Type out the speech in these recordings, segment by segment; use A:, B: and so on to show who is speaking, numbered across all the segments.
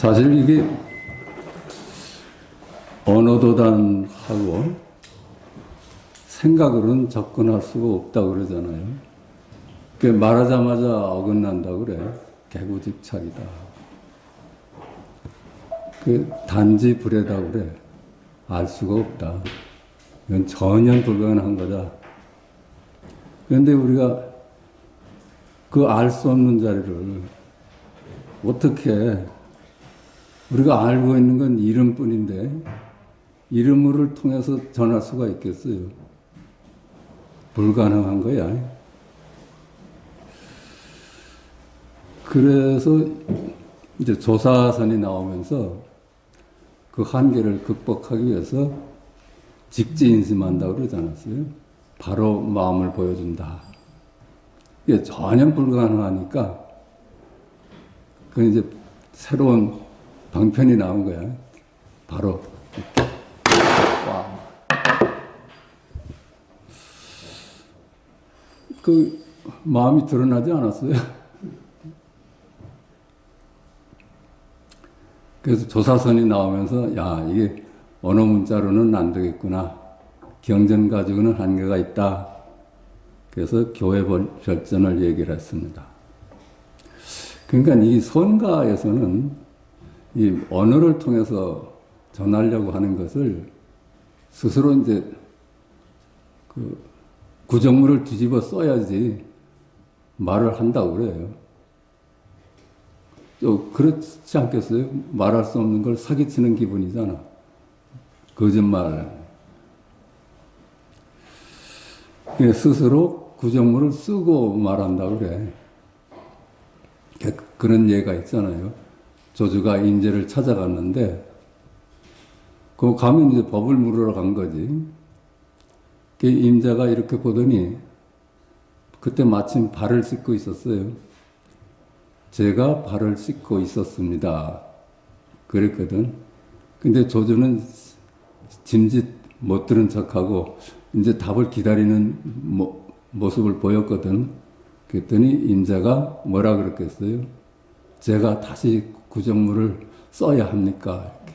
A: 사실 이게 언어도단하고 생각으로는 접근할 수가 없다고 그러잖아요. 그 말하자마자 어긋난다고 그래. 개구집착이다. 그 단지 불에다 그래. 알 수가 없다. 이건 전혀 불가능한 거다. 그런데 우리가 그 알 수 없는 자리를 어떻게 우리가 알고 있는 건 이름뿐인데 이름을 통해서 전할 수가 있겠어요? 불가능한 거야. 그래서 이제 조사선이 나오면서 그 한계를 극복하기 위해서 직지인심한다고 그러지 않았어요? 바로 마음을 보여준다. 이게 전혀 불가능하니까 그 이제 새로운 방편이 나온 거야. 바로 이렇게. 와. 그 마음이 드러나지 않았어요. 그래서 조사선이 나오면서 야 이게 언어 문자로는 안 되겠구나. 경전 가지고는 한계가 있다. 그래서 교회 별전을 얘기를 했습니다. 그러니까 이 선가에서는 이 언어를 통해서 전하려고 하는 것을 스스로 이제 그 구정물을 뒤집어 써야지 말을 한다고 그래요. 또 그렇지 않겠어요? 말할 수 없는 걸 사기치는 기분이잖아. 거짓말. 스스로 구정물을 쓰고 말한다고 그래. 그런 예가 있잖아요. 조주가 임제를 찾아갔는데, 그 가면 이제 법을 물으러 간 거지. 그 임자가 이렇게 보더니, 그때 마침 발을 씻고 있었어요. 제가 발을 씻고 있었습니다. 그랬거든. 근데 조주는 짐짓 못 들은 척하고, 이제 답을 기다리는 모습을 보였거든. 그랬더니 임자가 뭐라 그랬겠어요? 제가 다시 구정물을 써야 합니까? 이렇게.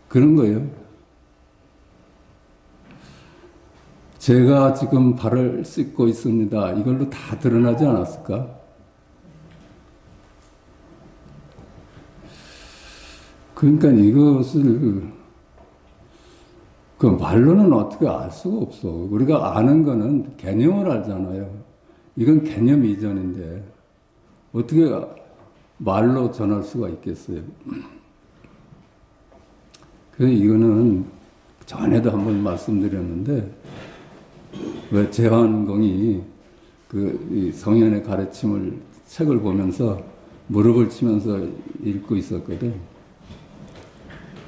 A: 그런 거예요. 제가 지금 발을 씻고 있습니다. 이걸로 다 드러나지 않았을까? 그러니까 이것을 그 말로는 어떻게 알 수가 없어. 우리가 아는 거는 개념을 알잖아요. 이건 개념 이전인데 어떻게 말로 전할 수가 있겠어요? 그래서 이거는 전에도 한번 말씀드렸는데 왜 제한공이 그 성현의 가르침을 책을 보면서 무릎을 치면서 읽고 있었거든.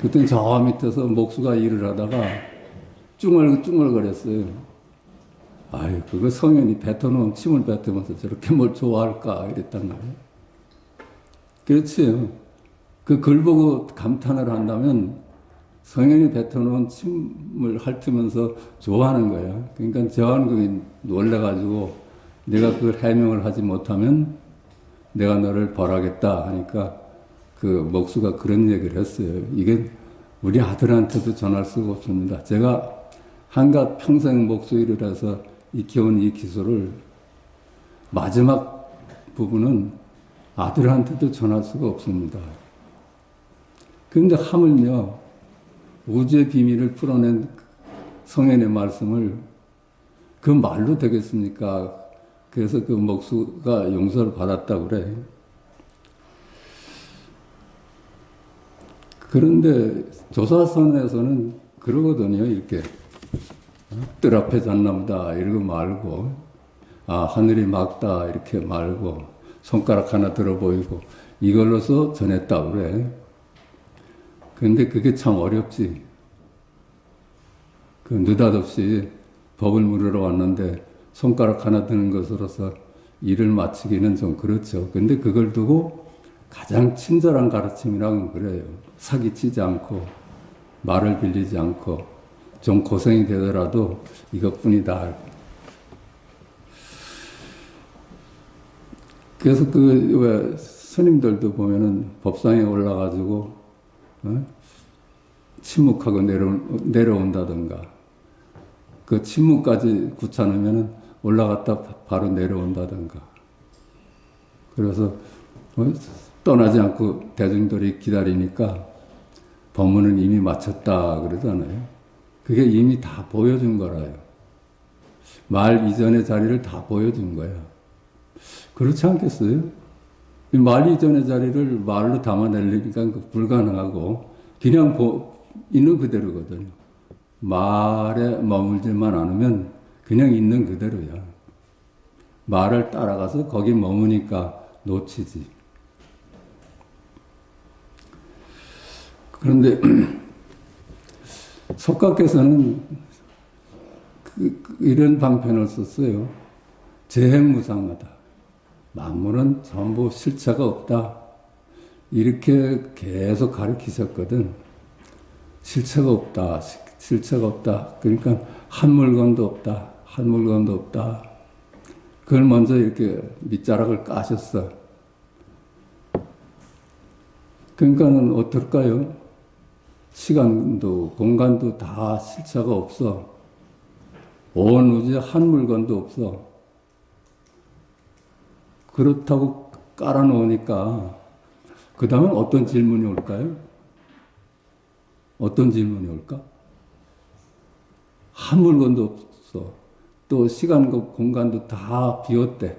A: 그때 저 밑에서 목수가 일을 하다가 쭝얼쭝얼거렸어요. 아유, 그거 성현이 뱉어놓은 침을 뱉으면서 저렇게 뭘 좋아할까? 이랬단 말이에요. 그렇지요. 그 글 보고 감탄을 한다면 성현이 뱉어놓은 침을 핥으면서 좋아하는 거야. 그러니까 저한국이 놀래가지고 내가 그걸 해명을 하지 못하면 내가 너를 벌하겠다 하니까 그 목수가 그런 얘기를 했어요. 이게 우리 아들한테도 전할 수가 없습니다. 제가 한갓 평생 목수 일을 해서 익혀온 이 기술을 마지막 부분은 아들한테도 전할 수가 없습니다. 그런데 하물며 우주의 비밀을 풀어낸 성현의 말씀을 그 말로 되겠습니까? 그래서 그 목수가 용서를 받았다고 그래. 그런데 조사선에서는 그러거든요. 이렇게 뜰 앞에 잣나무다 이러고 말고 아 하늘이 맑다 이렇게 말고 손가락 하나 들어 보이고 이걸로서 전했다고 그래. 그런데 그게 참 어렵지. 그 느닷없이 법을 물으러 왔는데 손가락 하나 드는 것으로서 일을 마치기는 좀 그렇죠. 근데 그걸 두고 가장 친절한 가르침이라고 그래요. 사기치지 않고 말을 빌리지 않고 좀 고생이 되더라도 이것뿐이다. 그래서 그 왜 스님들도 보면은 법상에 올라가지고 어? 침묵하고 내려온다든가 그 침묵까지 굳혀놓으면은 올라갔다 바로 내려온다든가 그래서 떠나지 않고 대중들이 기다리니까 법문은 이미 마쳤다 그러잖아요. 그게 이미 다 보여준 거라요. 말 이전의 자리를 다 보여준 거야. 그렇지 않겠어요? 이 말 이전의 자리를 말로 담아내려니까 불가능하고 그냥 있는 그대로거든요. 말에 머물지만 않으면 그냥 있는 그대로야. 말을 따라가서 거기 머무니까 놓치지. 그런데 석가께서는 이런 방편을 썼어요. 재행무상하다. 만물은 전부 실체가 없다. 이렇게 계속 가르치셨거든. 실체가 없다. 실체가 없다. 그러니까 한 물건도 없다. 한 물건도 없다. 그걸 먼저 이렇게 밑자락을 까셨어. 그러니까는 어떨까요? 시간도 공간도 다 실체가 없어. 온 우주에 한 물건도 없어. 그렇다고 깔아놓으니까 그 다음에 어떤 질문이 올까요? 어떤 질문이 올까? 한 물건도 없어. 또 시간과 공간도 다 비었대.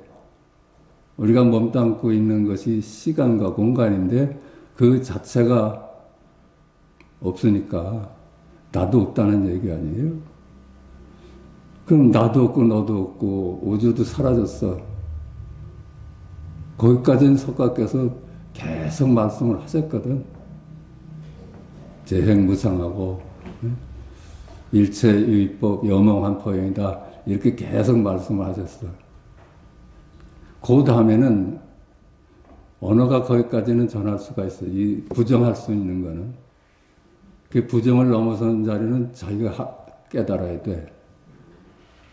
A: 우리가 몸담고 있는 것이 시간과 공간인데 그 자체가 없으니까 나도 없다는 얘기 아니에요? 그럼 나도 없고 너도 없고 우주도 사라졌어. 거기까지는 석가께서 계속 말씀을 하셨거든. 재행무상하고 일체유의법 여몽한포영이다. 이렇게 계속 말씀을 하셨어. 그 다음에는 언어가 거기까지는 전할 수가 있어. 이 부정할 수 있는 거는. 그 부정을 넘어선 자리는 자기가 깨달아야 돼.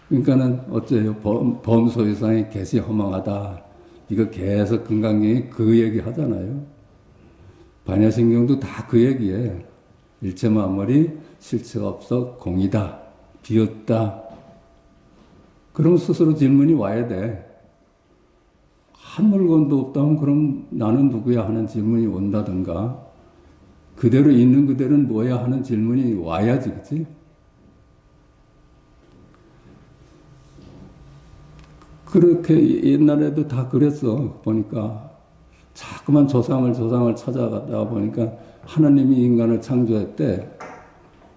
A: 그러니까는 어째요? 범소유상이 개시 허망하다. 이거 계속 금강경이 그 얘기 하잖아요. 반야신경도 다 그 얘기에 일체 만물이 실체가 없어 공이다. 비었다. 그럼 스스로 질문이 와야 돼. 한 물건도 없다면 그럼 나는 누구야 하는 질문이 온다든가 그대로 있는 그대로는 뭐야 하는 질문이 와야지, 그치? 그렇게 옛날에도 다 그랬어. 보니까 자꾸만 조상을 찾아가다 보니까 하나님이 인간을 창조했대.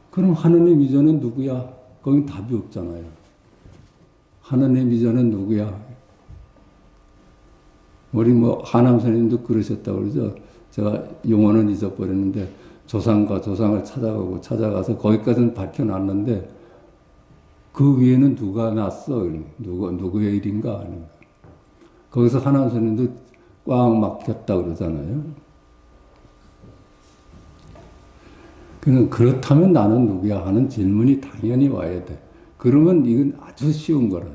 A: 그럼 하나님 이전엔 누구야? 거긴 답이 없잖아요. 하나님 이전엔 누구야? 우리 하남 스님도 그러셨다고 그러죠. 제가 용어는 잊어버렸는데 조상과 조상을 찾아가서 거기까지는 밝혀놨는데 그 위에는 누가 났어? 누구의 일인가? 거기서 하남 스님도 꽉 막혔다 그러잖아요. 그렇다면 나는 누구야 하는 질문이 당연히 와야 돼. 그러면 이건 아주 쉬운 거라요.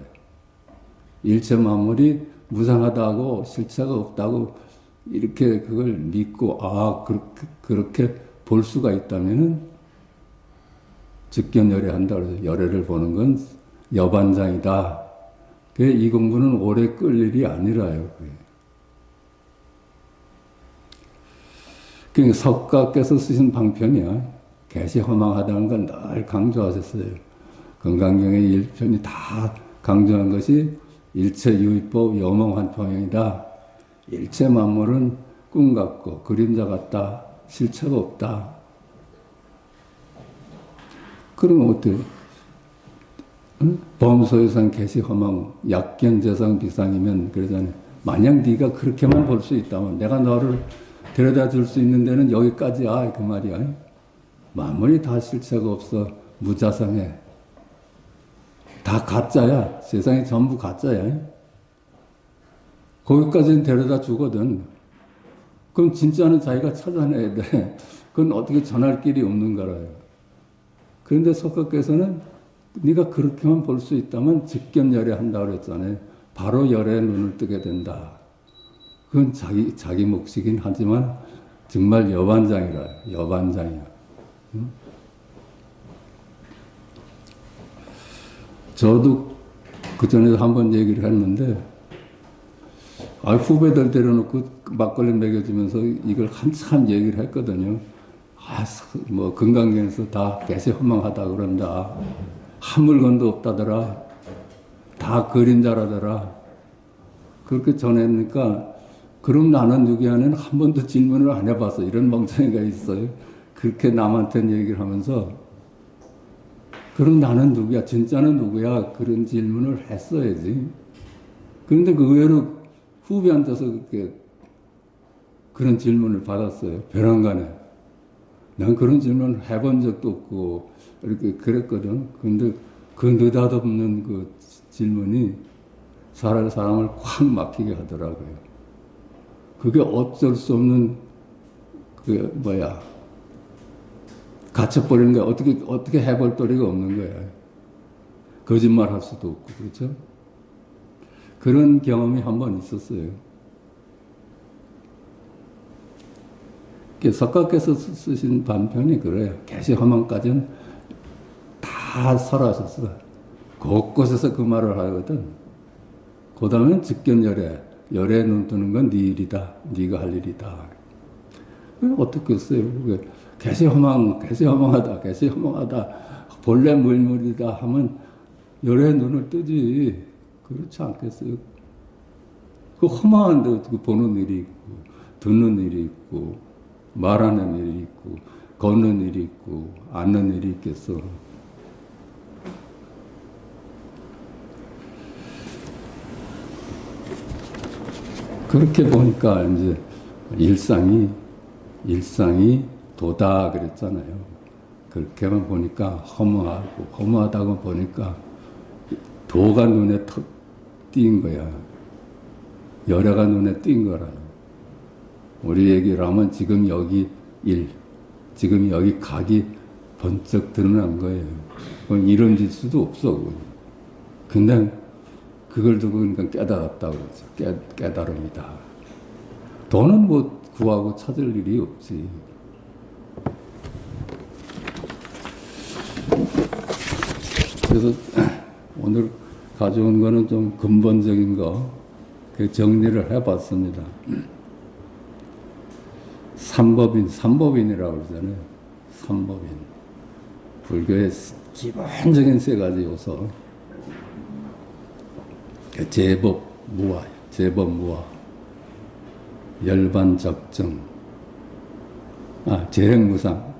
A: 일체 만물이 무상하다고 실체가 없다고 이렇게 그걸 믿고 그렇게 볼 수가 있다면은 직견열애한다 그래서 열애를 보는 건 여반장이다. 이 공부는 오래 끌 일이 아니라요. 그러니까 석가께서 쓰신 방편이야. 개시 허망하다는 걸 늘 강조하셨어요. 건강경의 1편이 다 강조한 것이 일체유의법 여몽한포영이다. 일체 만물은 꿈 같고 그림자 같다. 실체가 없다. 그러면 어때요? 응? 범소유상 개시 허망 약견재상 비상이면 그러잖아요. 만약 네가 그렇게만 볼 수 있다면 내가 너를 데려다 줄 수 있는 데는 여기까지야 그 말이야. 만물이 다 실체가 없어. 무자상해. 다 가짜야. 세상이 전부 가짜야. 거기까지는 데려다 주거든. 그럼 진짜는 자기가 찾아내야 돼. 그건 어떻게 전할 길이 없는 거라요. 그런데 석가께서는 네가 그렇게만 볼 수 있다면 직견열애한다고 그랬잖아요. 바로 열애에 눈을 뜨게 된다. 그건 자기 몫이긴 하지만 정말 여반장이라, 여반장이야. 응? 저도 그전에도 한번 얘기를 했는데, 후배들 데려놓고 막걸리 먹여주면서 이걸 한참 얘기를 했거든요. 뭐 건강경에서 다 개시 허망하다 그런다. 한 물건도 없다더라. 다 그림자라더라. 그렇게 전했으니까 그럼 나는 누구야는 한 번도 질문을 안 해봤어. 이런 멍청이가 있어요. 그렇게 남한테 얘기를 하면서 그럼 나는 누구야? 진짜는 누구야? 그런 질문을 했어야지. 그런데 그 의외로 후배한테서 그런 질문을 받았어요. 벼랑간에. 난 그런 질문을 해본 적도 없고 이렇게 그랬거든. 근데 그 느닷없는 그 질문이 사람을 콱 막히게 하더라고요. 그게 어쩔 수 없는 갇혀버리는 거야. 어떻게 해볼 도리가 없는 거야. 거짓말 할 수도 없고, 그렇죠? 그런 경험이 한 번 있었어요. 석가께서 쓰신 반편이 그래요. 개시허망까지는 다 설하셨어. 곳곳에서 그 말을 하거든. 그 다음엔 직견열애. 열애 눈 뜨는 건 네 일이다. 네가 할 일이다. 어떻게 했어요? 개시허망하다. 본래 무일물이다 하면 열애 눈을 뜨지. 그렇지 않겠어요? 그 허망한데 어떻게 보는 일이 있고, 듣는 일이 있고, 말하는 일이 있고, 걷는 일이 있고, 앉는 일이 있겠어. 그렇게 보니까 이제 일상이 도다 그랬잖아요. 그렇게만 보니까 허무하다고 보니까 도가 눈에 턱 띈 거야. 열애가 눈에 띈 거라. 우리 얘기를 하면 지금 여기 지금 여기 각이 번쩍 드러난 거예요. 이름질 수도 없어. 근데 그걸 두고 그러니까 깨달았다고 그러죠. 깨달음이다. 돈은 뭐 구하고 찾을 일이 없지. 그래서 오늘 가져온 거는 좀 근본적인 거 정리를 해봤습니다. 삼법인이라고 그러잖아요. 삼법인. 불교의 기본적인 세 가지 요소. 제법 무아, 열반적정, 재행무상.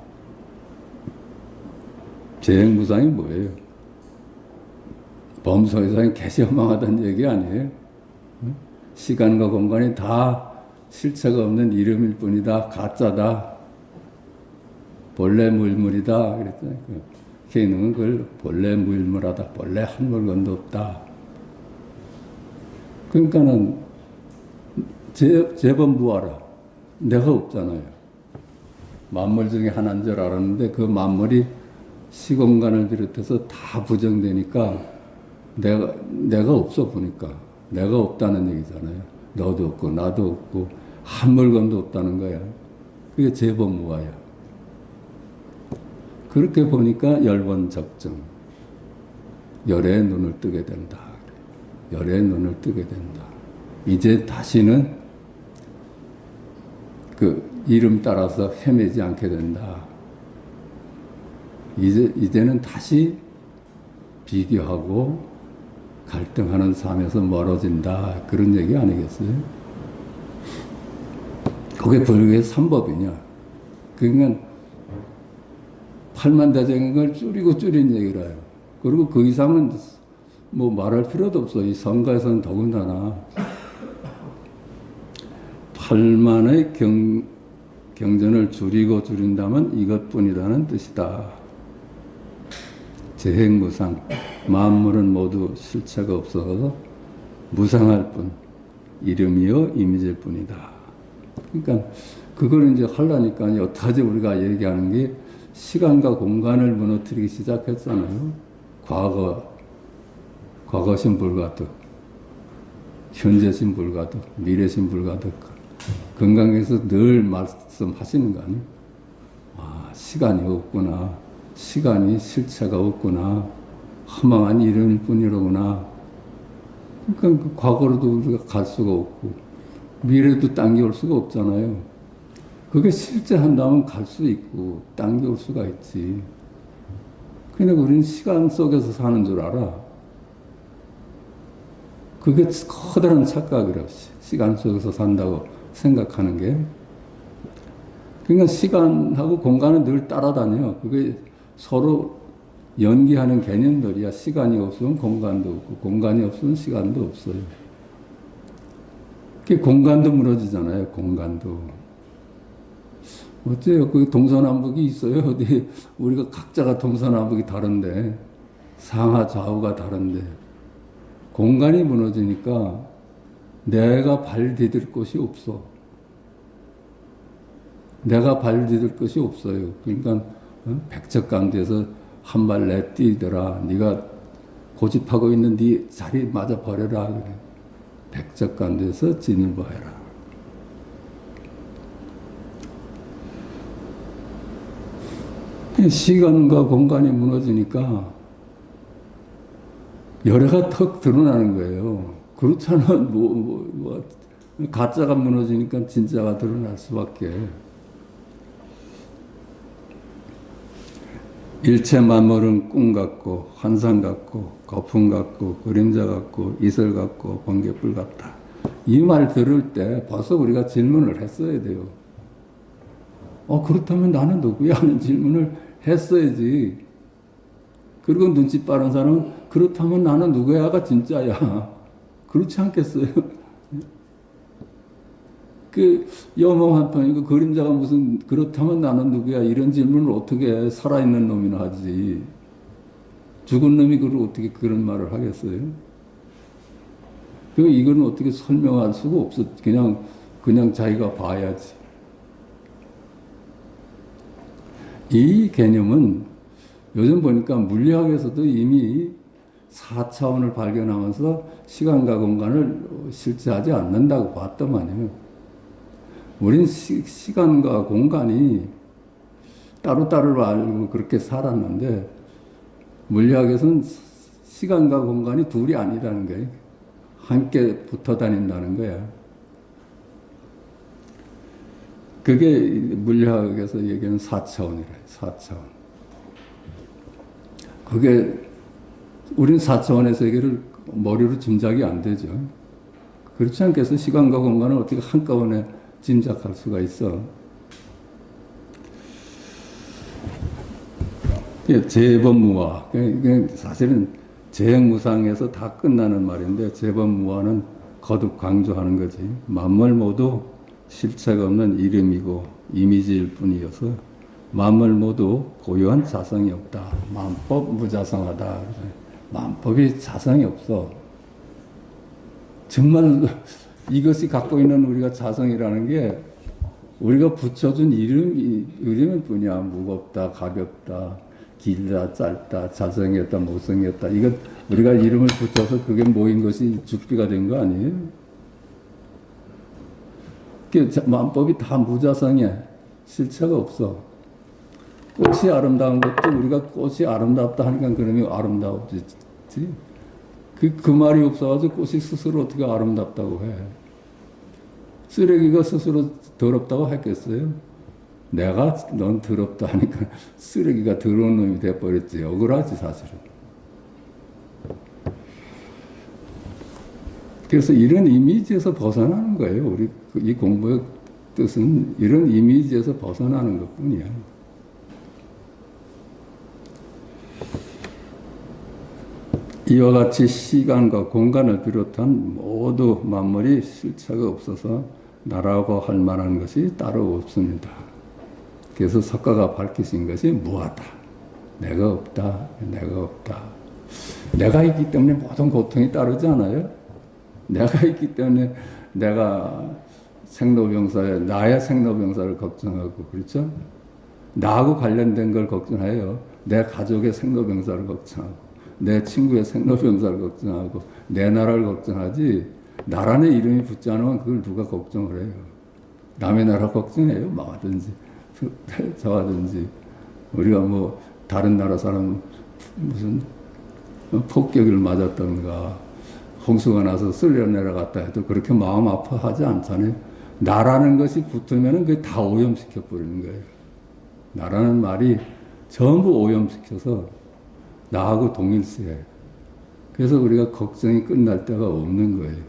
A: 재행무상이 뭐예요? 범소이상이 개시허망하다는 얘기 아니에요? 시간과 공간이 다 실체가 없는 이름일 뿐이다. 가짜다. 본래 무일물이다. 그랬잖아요. 개인은 그걸 본래 무일물하다. 본래 한 물건도 없다. 그러니까는 제법 무아라. 내가 없잖아요. 만물 중에 하나인 줄 알았는데 그 만물이 시공간을 비롯해서 다 부정되니까 내가 없어 보니까 내가 없다는 얘기잖아요. 너도 없고 나도 없고 한 물건도 없다는 거야. 그게 제법 무아야. 그렇게 보니까 열반적정. 열의 눈을 뜨게 된다. 열의 눈을 뜨게 된다. 이제 다시는 그 이름 따라서 헤매지 않게 된다. 이제는 다시 비교하고 갈등하는 삶에서 멀어진다. 그런 얘기 아니겠어요? 그게 불교의 삼법이냐. 그러니까 팔만대장인 걸 줄인 얘기를 해요. 그리고 그 이상은 뭐 말할 필요도 없어. 이 성가에서는 더군다나 8만의 경전을 줄인다면 이것뿐이라는 뜻이다. 재행무상, 만물은 모두 실체가 없어서 무상할 뿐, 이름이요 이미지일 뿐이다. 그러니까 그걸 이제 하려니까 여태까지 우리가 얘기하는 게 시간과 공간을 무너뜨리기 시작했잖아요. 과거신 불가득, 현재신 불가득, 미래신 불가득. 건강에서 늘 말씀하시는 거 아니에요? 아, 시간이 없구나. 시간이 실체가 없구나. 허망한 이름일 뿐이로구나. 그러니까 그 과거로도 우리가 갈 수가 없고 미래도 당겨올 수가 없잖아요. 그게 실제한다면 갈 수 있고 당겨올 수가 있지. 그러니까 우리는 시간 속에서 사는 줄 알아. 그게 커다란 착각이라고. 시간 속에서 산다고 생각하는 게. 그러니까 시간하고 공간은 늘 따라다녀. 그게 서로 연기하는 개념들이야. 시간이 없으면 공간도 없고, 공간이 없으면 시간도 없어요. 그 공간도 무너지잖아요. 공간도. 어째요? 그 동서남북이 있어요. 어디 우리가 각자가 동서남북이 다른데, 상하 좌우가 다른데, 공간이 무너지니까 내가 발 디딜 곳이 없어. 내가 발 디딜 곳이 없어요. 그러니까 백척간두에서 한 발 내뛰더라. 네가 고집하고 있는 네 자리 맞아 버려라. 그래. 백척간두에서 진일보해라. 시간과 공간이 무너지니까 열애가 턱 드러나는 거예요. 그렇잖아. 가짜가 무너지니까 진짜가 드러날 수밖에. 일체 만물은 꿈 같고 환상 같고 거품 같고 그림자 같고 이슬 같고 번개불 같다. 이 말 들을 때 벌써 우리가 질문을 했어야 돼요. 그렇다면 나는 누구야? 하는 질문을 했어야지. 그리고 눈치 빠른 사람은 그렇다면 나는 누구야가 진짜야. 그렇지 않겠어요? 그 영어 한편이고 그림자가 무슨 그렇다면 나는 누구야? 이런 질문을 어떻게 살아있는 놈이나 하지. 죽은 놈이 그걸 어떻게 그런 말을 하겠어요? 이거는 어떻게 설명할 수가 없어. 그냥 자기가 봐야지. 이 개념은 요즘 보니까 물리학에서도 이미 4차원을 발견하면서 시간과 공간을 실제하지 않는다고 봤더만요. 우린 시간과 공간이 따로따로 알고 그렇게 살았는데 물리학에서는 시간과 공간이 둘이 아니라는 거예요. 함께 붙어 다닌다는 거야. 그게 물리학에서 얘기하는 4차원이래. 4차원. 그게 우린 4차원의 세계를 머리로 짐작이 안 되죠. 그렇지 않겠어? 시간과 공간을 어떻게 한꺼번에 짐작할 수가 있어. 재범무화. 사실은 재행무상에서 다 끝나는 말인데 재범무화는 거듭 강조하는 거지. 만물 모두 실체가 없는 이름이고 이미지일 뿐이어서 만물 모두 고유한 자성이 없다. 만법 무자성하다. 만법이 자성이 없어. 정말 이것이 갖고 있는 우리가 자성이라는 게 우리가 붙여준 이름일 뿐이야. 무겁다, 가볍다, 길다, 짧다, 자성이었다, 모성이었다. 이것 우리가 이름을 붙여서 그게 모인 것이 죽비가 된 거 아니에요? 만법이 다 무자성이야. 실체가 없어. 꽃이 아름다운 것도 우리가 꽃이 아름답다 하니까 그러면 아름다워지지. 그 말이 없어가지고 꽃이 스스로 어떻게 아름답다고 해. 쓰레기가 스스로 더럽다고 했겠어요? 내가 넌 더럽다 하니까 쓰레기가 더러운 놈이 돼버렸지. 억울하지 사실은. 그래서 이런 이미지에서 벗어나는 거예요. 우리 이 공부의 뜻은 이런 이미지에서 벗어나는 것뿐이야. 이와 같이 시간과 공간을 비롯한 모두 만물이 실체가 없어서 나라고 할 만한 것이 따로 없습니다. 그래서 석가가 밝히신 것이 무하다. 내가 없다. 내가 없다. 내가 있기 때문에 모든 고통이 따르지 않아요? 내가 있기 때문에 내가 생로병사에 나의 생로병사를 걱정하고 그렇죠? 나하고 관련된 걸 걱정해요. 내 가족의 생로병사를 걱정하고 내 친구의 생로병사를 걱정하고 내 나라를 걱정하지 나라는 이름이 붙지 않으면 그걸 누가 걱정을 해요. 남의 나라 걱정해요. 망하든지 저하든지. 우리가 뭐 다른 나라 사람 무슨 폭격을 맞았던가 홍수가 나서 쓸려 내려갔다 해도 그렇게 마음 아파하지 않잖아요. 나라는 것이 붙으면 그게 다 오염시켜 버리는 거예요. 나라는 말이 전부 오염시켜서 나하고 동일시해요. 그래서 우리가 걱정이 끝날 데가 없는 거예요.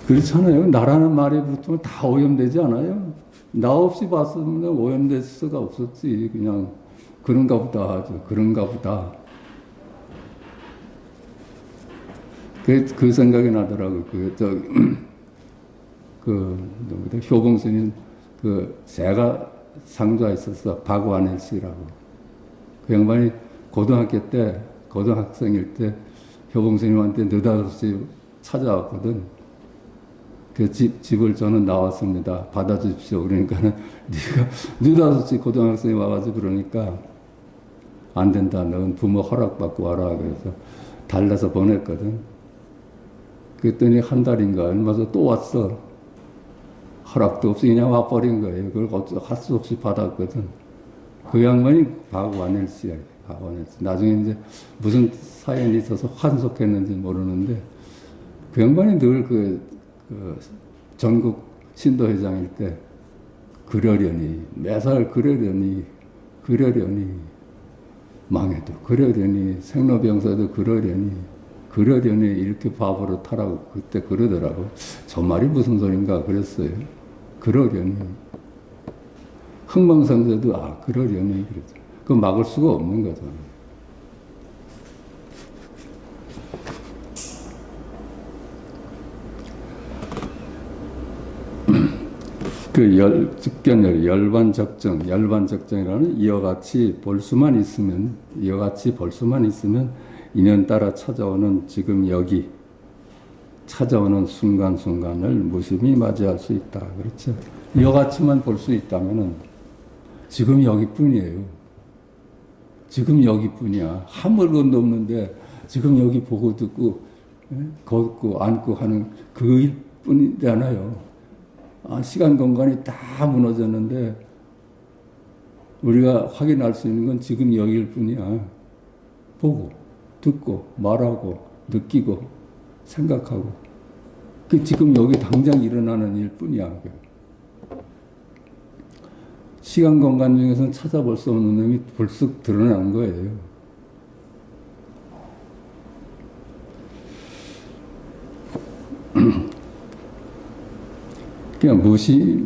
A: 그렇잖아요. 나라는 말이 붙으면 다 오염되지 않아요? 나 없이 봤으면 오염될 수가 없었지. 그냥 그런가 보다 하죠. 그런가 보다. 그 생각이 나더라고요. 누구다? 효봉스님, 제가 상주하셨어. 박완일 씨라고. 그 양반이 고등학생일 때 효봉스님한테 느닷없이 찾아왔거든. 그 집을 저는 나왔습니다. 받아주십시오. 그러니까는 네가 느닷없이 고등학생이 와가지고 그러니까 안 된다. 넌 부모 허락받고 와라. 그래서 달래서 보냈거든. 그랬더니 한 달인가 얼마서 또 왔어. 허락도 없이 그냥 와버린 거예요. 그걸 할 수 없이 받았거든. 그 양반이 박완일 씨야. 박완일 씨. 나중에 이제 무슨 사연이 있어서 환속했는지 모르는데 그 양반이 늘 전국 신도회장일 때 그러려니 매살 그러려니 망해도 그러려니 생로병사도 그러려니 이렇게 바보로 타라고 그때 그러더라고. 저 말이 무슨 소린가 그랬어요. 그러려니 흥망성쇠도 그러려니 그랬죠. 그 막을 수가 없는 거죠. 직견열, 열반적정이라는 이와 같이 볼 수만 있으면 인연 따라 찾아오는 지금 여기, 찾아오는 순간순간을 무심히 맞이할 수 있다. 그렇죠? 이와 같이만 볼 수 있다면은 지금 여기뿐이에요. 지금 여기뿐이야. 한 물건도 없는데 지금 여기 보고 듣고 걷고 앉고 하는 그 일뿐이잖아요. 시간 공간이 다 무너졌는데 우리가 확인할 수 있는 건 지금 여기일 뿐이야. 보고 듣고 말하고 느끼고 생각하고 그 지금 여기 당장 일어나는 일뿐이야. 시간 공간 중에서는 찾아볼 수 없는 놈이 불쑥 드러난 거예요. 그냥 무심이에요.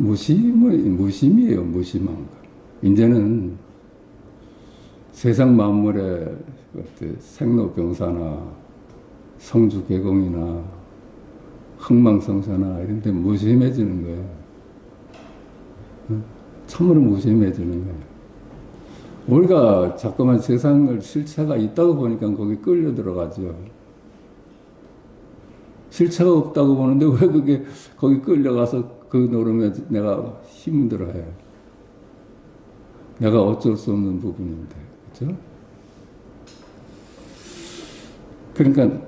A: 무심한 거. 이제는 세상 만물의 생로병사나 성주개공이나 흥망성쇠나 이런 데 무심해지는 거예요. 참으로 무심해지는 거예요. 우리가 자꾸만 세상을 실체가 있다고 보니까 거기 끌려 들어가죠. 실체가 없다고 보는데 왜 그게 거기 끌려가서 그 노름에 내가 힘들어해. 내가 어쩔 수 없는 부분인데. 그렇죠? 그러니까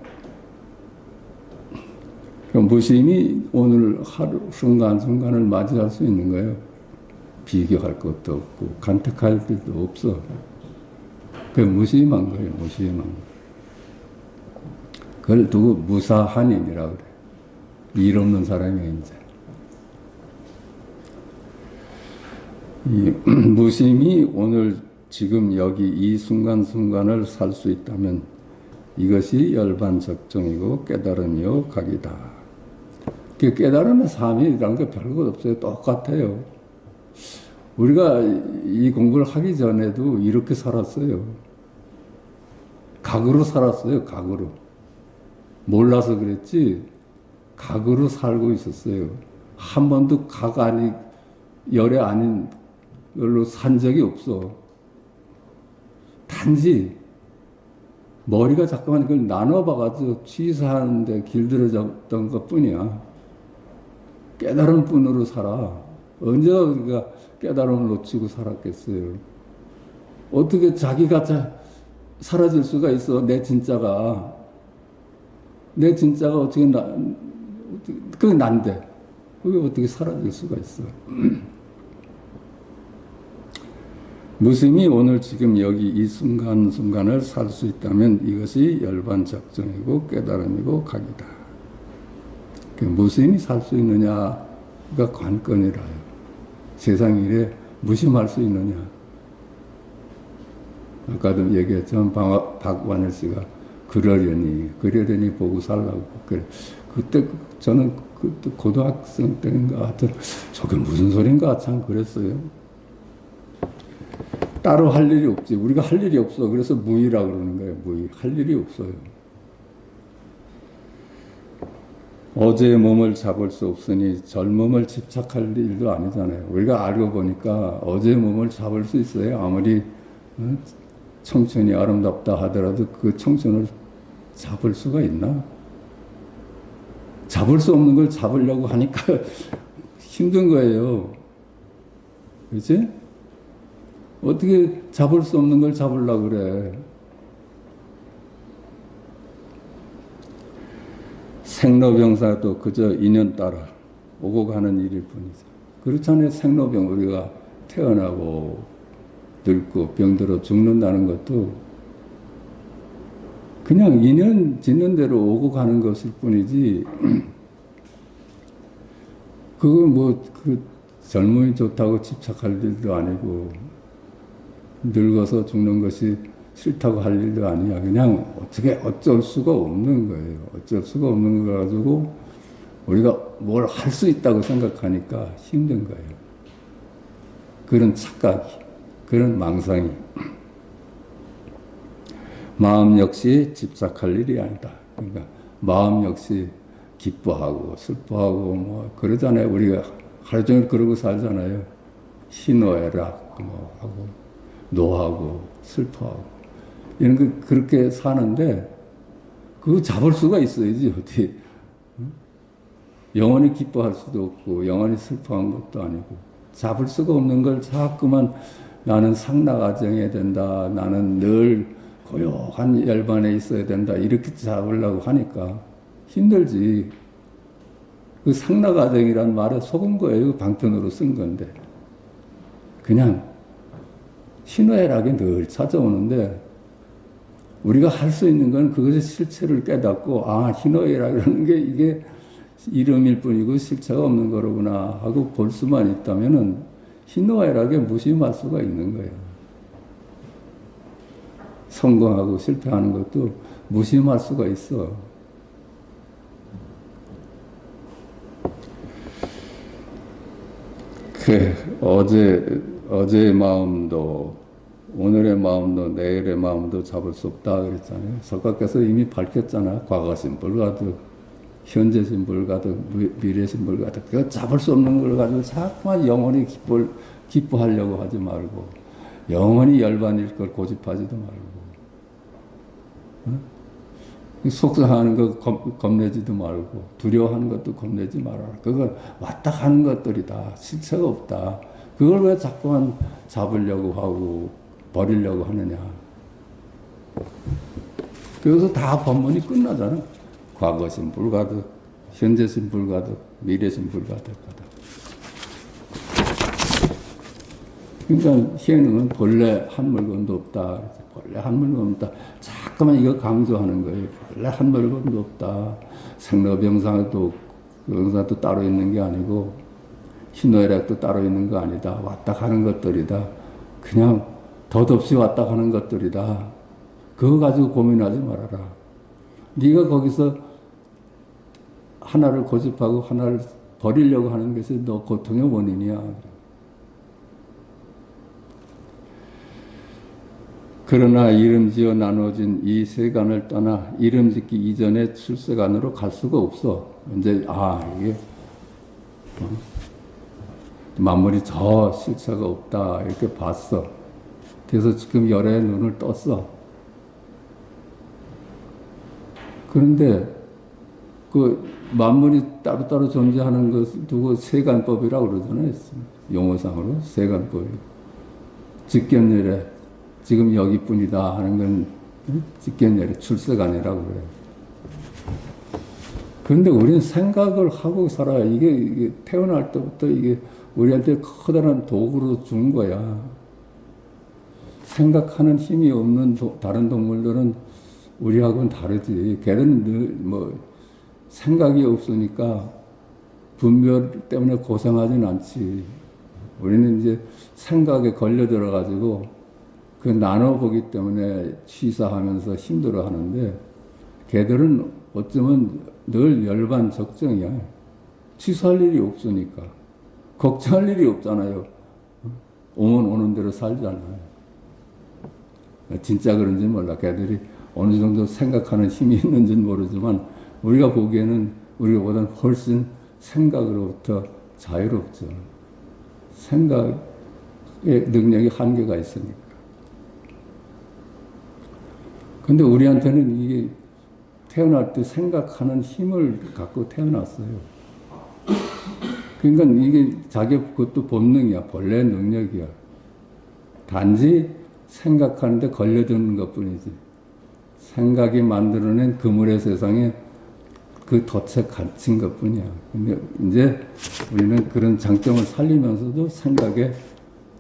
A: 무심히 오늘 하루 순간순간을 맞이할 수 있는 거예요. 비교할 것도 없고 간택할 것도 없어. 그 무심한 거예요. 무심한 거. 그걸 두고 무사한인이라고 그래. 일 없는 사람이 이제. 이 무심히 오늘 지금 여기 이 순간순간을 살 수 있다면 이것이 열반적정이고 깨달음이요 각이다. 그 깨달음의 삶이라는 게 별것 없어요. 똑같아요. 우리가 이 공부를 하기 전에도 이렇게 살았어요. 각으로 살았어요. 각으로. 몰라서 그랬지 각으로 살고 있었어요. 한 번도 각 아니 열애 아닌 걸로 산 적이 없어. 단지 머리가 자꾸만 그걸 나눠봐가지고 취사하는데 길들여졌던 것 뿐이야. 깨달음뿐으로 살아. 언제가 우리가 깨달음을 놓치고 살았겠어요. 어떻게 자기가 사라질 수가 있어. 내 진짜가. 내 진짜가 그게 난데. 그게 어떻게 사라질 수가 있어. 무심히 오늘 지금 여기 이 순간순간을 살 수 있다면 이것이 열반적정이고 깨달음이고 각이다. 무심히 살 수 있느냐가 관건이라요. 세상 일에 무심할 수 있느냐. 아까도 얘기했지만 박완일 씨가 그러려니 보고 살라고. 그래. 그때 저는 그때 고등학생 때인가 하여튼 저게 무슨 소린가 참 그랬어요. 따로 할 일이 없지. 우리가 할 일이 없어. 그래서 무의라고 그러는 거예요. 무의. 할 일이 없어요. 어제의 몸을 잡을 수 없으니 젊음을 집착할 일도 아니잖아요. 우리가 알고 보니까 어제의 몸을 잡을 수 있어요. 아무리 청춘이 아름답다 하더라도 그 청춘을 잡을 수가 있나? 잡을 수 없는 걸 잡으려고 하니까 힘든 거예요. 그렇지? 어떻게 잡을 수 없는 걸 잡으려고 그래? 생로병사도 그저 인연 따라 오고 가는 일일 뿐이죠. 그렇잖아요. 생로병 우리가 태어나고 늙고 병들어 죽는다는 것도 그냥 인연 짓는 대로 오고 가는 것일 뿐이지 그거 젊음이 좋다고 집착할 일도 아니고 늙어서 죽는 것이 싫다고 할 일도 아니야. 그냥 어쩔 수가 없는 거예요. 어쩔 수가 없는 거 가지고 우리가 뭘 할 수 있다고 생각하니까 힘든 거예요. 그런 착각이, 그런 망상이. 마음 역시 집착할 일이 아니다. 그러니까 마음 역시 기뻐하고 슬퍼하고 뭐 그러잖아요. 우리가 하루 종일 그러고 살잖아요. 희노애락 뭐 하고 노하고 슬퍼하고 이런 거 그렇게 사는데 그거 잡을 수가 있어야지 어떻게 영원히 기뻐할 수도 없고 영원히 슬퍼한 것도 아니고 잡을 수가 없는 걸 자꾸만 나는 상락아정해야 된다. 나는 늘 고요한 열반에 있어야 된다. 이렇게 잡으려고 하니까 힘들지. 그 상락아정이란 말에 속은 거예요. 방편으로 쓴 건데. 그냥 희노애락이 늘 찾아오는데 우리가 할 수 있는 건 그것의 실체를 깨닫고 희노애락이라는 게 이게 이름일 뿐이고 실체가 없는 거로구나 하고 볼 수만 있다면은 희노애락에 무심할 수가 있는 거예요. 성공하고 실패하는 것도 무심할 수가 있어. 어제의 마음도 오늘의 마음도 내일의 마음도 잡을 수 없다 그랬잖아요. 석가께서 이미 밝혔잖아. 과거신 불가득, 현재신 불가득, 미래신 불가득. 그거 잡을 수 없는 걸 가지고 자꾸만 영원히 기뻐하려고 하지 말고 영원히 열반일 걸 고집하지도 말고 속상하는 거 겁내지도 말고 두려워하는 것도 겁내지 말아라. 그거 왔다 가는 것들이다. 실체가 없다. 그걸 왜 자꾸만 잡으려고 하고 버리려고 하느냐. 그래서 다 법문이 끝나잖아. 과거신 불가득, 현재신 불가득, 미래신 불가득 하다. 그러니까 희에는 본래 한 물건도 없다. 본래 한 물건도 없다. 자꾸만 이거 강조하는 거예요. 본래 한 물건도 없다. 생로병사도 따로 있는 게 아니고 희노애락도 따로 있는 거 아니다. 왔다 가는 것들이다. 그냥 덧없이 왔다 가는 것들이다. 그거 가지고 고민하지 말아라. 네가 거기서 하나를 고집하고 하나를 버리려고 하는 것이 너 고통의 원인이야. 그러나 이름지어 나눠진 이 세간을 떠나 이름짓기 이전의 출세간으로 갈 수가 없어. 이제 이게 만물이 저 실체가 없다 이렇게 봤어. 그래서 지금 열의 눈을 떴어. 그런데 그 만물이 따로따로 존재하는 것을 두고 세간법이라고 그러잖아요. 용어상으로 세간법이. 직견열에 지금 여기뿐이다 하는 건 직견열의 출세간이라고 그래요. 그런데 우리는 생각을 하고 살아요. 이게 태어날 때부터 이게 우리한테 커다란 도구로 준 거야. 생각하는 힘이 없는 다른 동물들은 우리하고는 다르지. 걔는 늘 뭐 생각이 없으니까 분별 때문에 고생하진 않지. 우리는 이제 생각에 걸려들어 가지고 그 나눠보기 때문에 취사하면서 힘들어 하는데, 걔들은 어쩌면 늘 열반적정이야. 취사할 일이 없으니까. 걱정할 일이 없잖아요. 오면 오는 대로 살잖아요. 진짜 그런지 몰라. 걔들이 어느 정도 생각하는 힘이 있는지는 모르지만, 우리가 보기에는 우리보다는 훨씬 생각으로부터 자유롭죠. 생각의 능력이 한계가 있으니까. 근데 우리한테는 이게 태어날 때 생각하는 힘을 갖고 태어났어요. 그러니까 이게 자기 그것도 본능이야. 본래 능력이야. 단지 생각하는데 걸려드는 것 뿐이지. 생각이 만들어낸 그물의 세상에 그 덫에 갇힌 것 뿐이야. 근데 이제 우리는 그런 장점을 살리면서도 생각에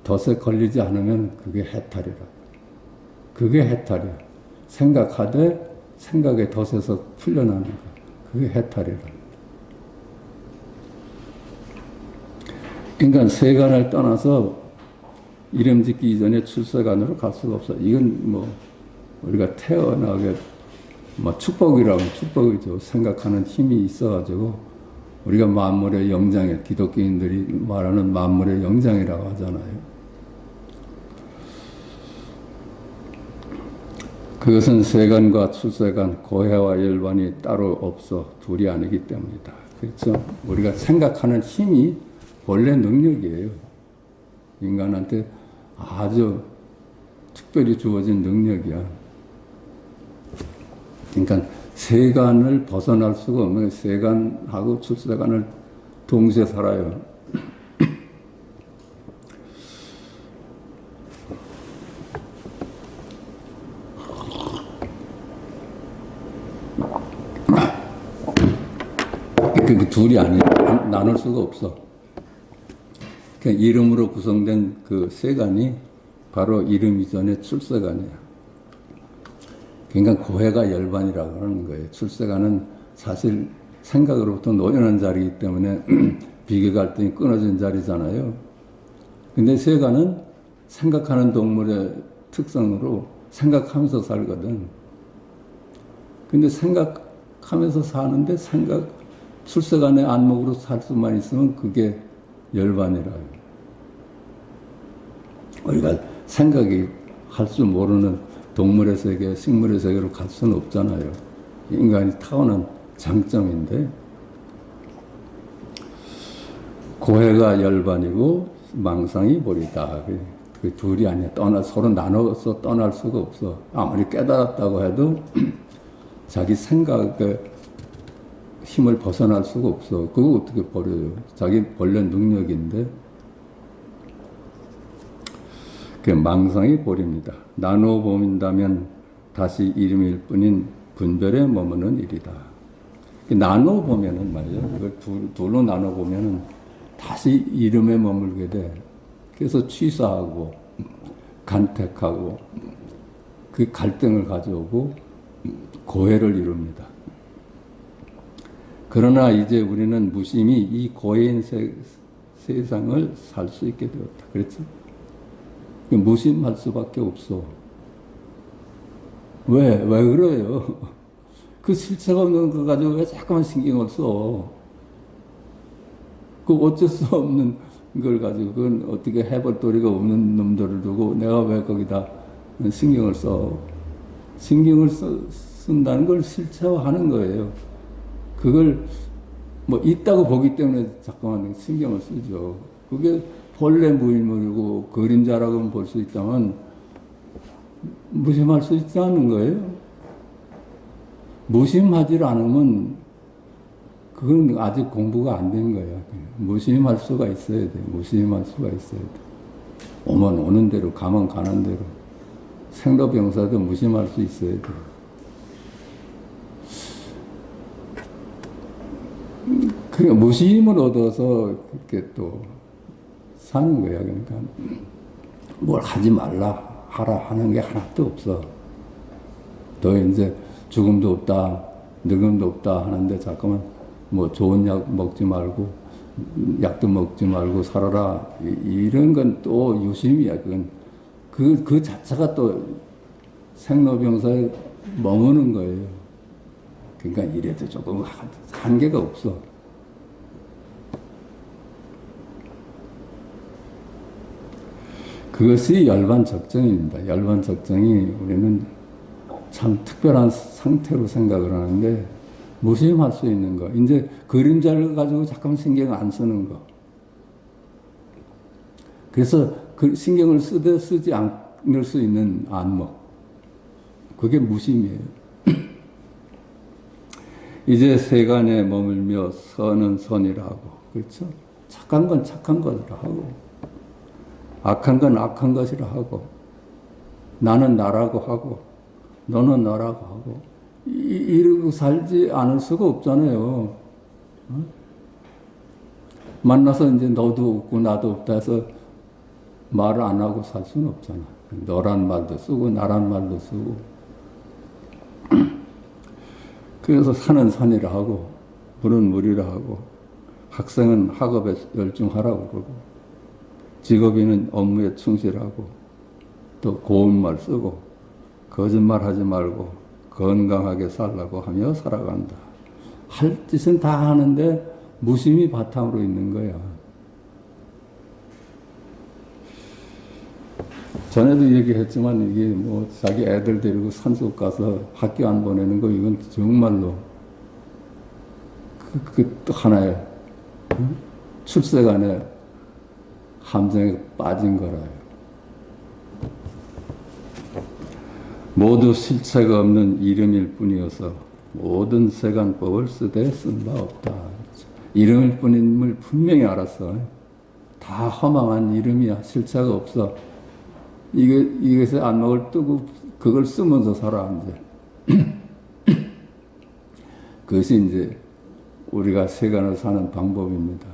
A: 덫에 걸리지 않으면 그게 해탈이라. 그게 해탈이야. 생각하되 생각의 덫에서 풀려나는 거. 그게 해탈이라. 그러니까 세간을 떠나서 이름 짓기 이전에 출세간으로 갈 수가 없어. 이건 뭐 우리가 태어나게 뭐 축복이라면 축복이죠. 생각하는 힘이 있어가지고 우리가 만물의 영장에, 기독교인들이 말하는 만물의 영장이라고 하잖아요. 그것은 세간과 출세간, 고해와 열반이 따로 없어 둘이 아니기 때문이다. 그렇죠? 우리가 생각하는 힘이 원래 능력이에요. 인간한테 아주 특별히 주어진 능력이야. 그러니까 세간을 벗어날 수가 없는, 세간하고 출세간을 동시에 살아요. 그 둘이 아니야. 나눌 수가 없어. 그러니까 이름으로 구성된 그 세간이 바로 이름 이전의 출세간이야. 그러니까 고해가 열반이라고 하는 거예요. 출세간은 사실 생각으로부터 노연한 자리이기 때문에 비교 갈등이 끊어진 자리잖아요. 근데 세간은 생각하는 동물의 특성으로 생각하면서 살거든. 근데 생각하면서 사는데 출세간의 안목으로 살 수만 있으면 그게 열반이라요. 우리가 생각이 할 줄 모르는 동물의 세계, 식물의 세계로 갈 수는 없잖아요. 인간이 타고난 장점인데, 고해가 열반이고 망상이 보리다. 그 둘이 아니야. 서로 나눠서 떠날 수가 없어. 아무리 깨달았다고 해도 자기 생각의 힘을 벗어날 수가 없어. 그거 어떻게 버려요? 자기 원래 능력인데. 그 망상이 보립니다. 나누어 보인다면 다시 이름일 뿐인 분별에 머무는 일이다. 나누어 보면은 말이죠. 그걸 둘로 나눠 보면은 다시 이름에 머물게 돼. 그래서 취사하고 간택하고 그 갈등을 가져오고 고해를 이룹니다. 그러나 이제 우리는 무심히 이 고해인 세상을 살 수 있게 되었다. 그렇죠? 무심할 수밖에 없어. 왜 그래요? 그 실체가 없는 거 가지고 왜 자꾸만 신경을 써? 그 어쩔 수 없는 걸 가지고, 그건 어떻게 해볼 도리가 없는 놈들을 두고 내가 왜 거기다 신경을 써? 신경을 쓴다는 걸 실체화하는 거예요. 그걸 뭐 있다고 보기 때문에 자꾸만 신경을 쓰죠. 그게 본래 무일물이고 그림자라고 볼 수 있다면 무심할 수 있지 않은 거예요. 무심하지 않으면 그건 아직 공부가 안 된 거야. 무심할 수가 있어야 돼. 무심할 수가 있어야 돼. 오면 오는 대로, 가면 가는 대로. 생로병사도 무심할 수 있어야 돼. 그 무심을 얻어서 그렇게 또 사는 거야. 그러니까 뭘 하지 말라 하라 하는 게 하나도 없어. 너 이제 죽음도 없다, 늙음도 없다 하는데 잠깐만 뭐 좋은 약 먹지 말고 약도 먹지 말고 살아라. 이런 건 또 유심이야. 그건 그 자체가 또 생로병사에 머무는 거예요. 그러니까 이래도 조금 한계가 없어. 그것이 열반적정입니다. 열반적정이 우리는 참 특별한 상태로 생각을 하는데 무심할 수 있는 거. 이제 그림자를 가지고 잠깐 신경 안 쓰는 거. 그래서 그 신경을 쓰지 않을 수 있는 안목. 그게 무심이에요. 이제 세간에 머물며 선은 선이라 하고, 그렇죠? 착한 건 착한 것이라 하고, 악한 건 악한 것이라 하고, 나는 나라고 하고, 너는 너라고 하고, 이러고 살지 않을 수가 없잖아요. 어? 만나서 이제 너도 없고 나도 없다 해서 말을 안 하고 살 수는 없잖아. 너란 말도 쓰고 나란 말도 쓰고. 그래서 산은 산이라 하고 물은 물이라 하고 학생은 학업에 열중하라고 그러고 직업인은 업무에 충실하고 또 고운 말 쓰고 거짓말 하지 말고 건강하게 살라고 하며 살아간다. 할 짓은 다 하는데 무심이 바탕으로 있는 거야. 전에도 얘기했지만 이게 뭐 자기 애들 데리고 산속 가서 학교 안 보내는 거 이건 정말로 또 하나의 출세간의 함정에 빠진 거라요. 모두 실체가 없는 이름일 뿐이어서 모든 세간법을 쓰되 쓴 바 없다. 이름일 뿐임을 분명히 알았어. 다 허망한 이름이야. 실체가 없어. 이것의 안목을 뜨고 그걸 쓰면서 살아, 이제. 그것이 이제 우리가 세간을 사는 방법입니다.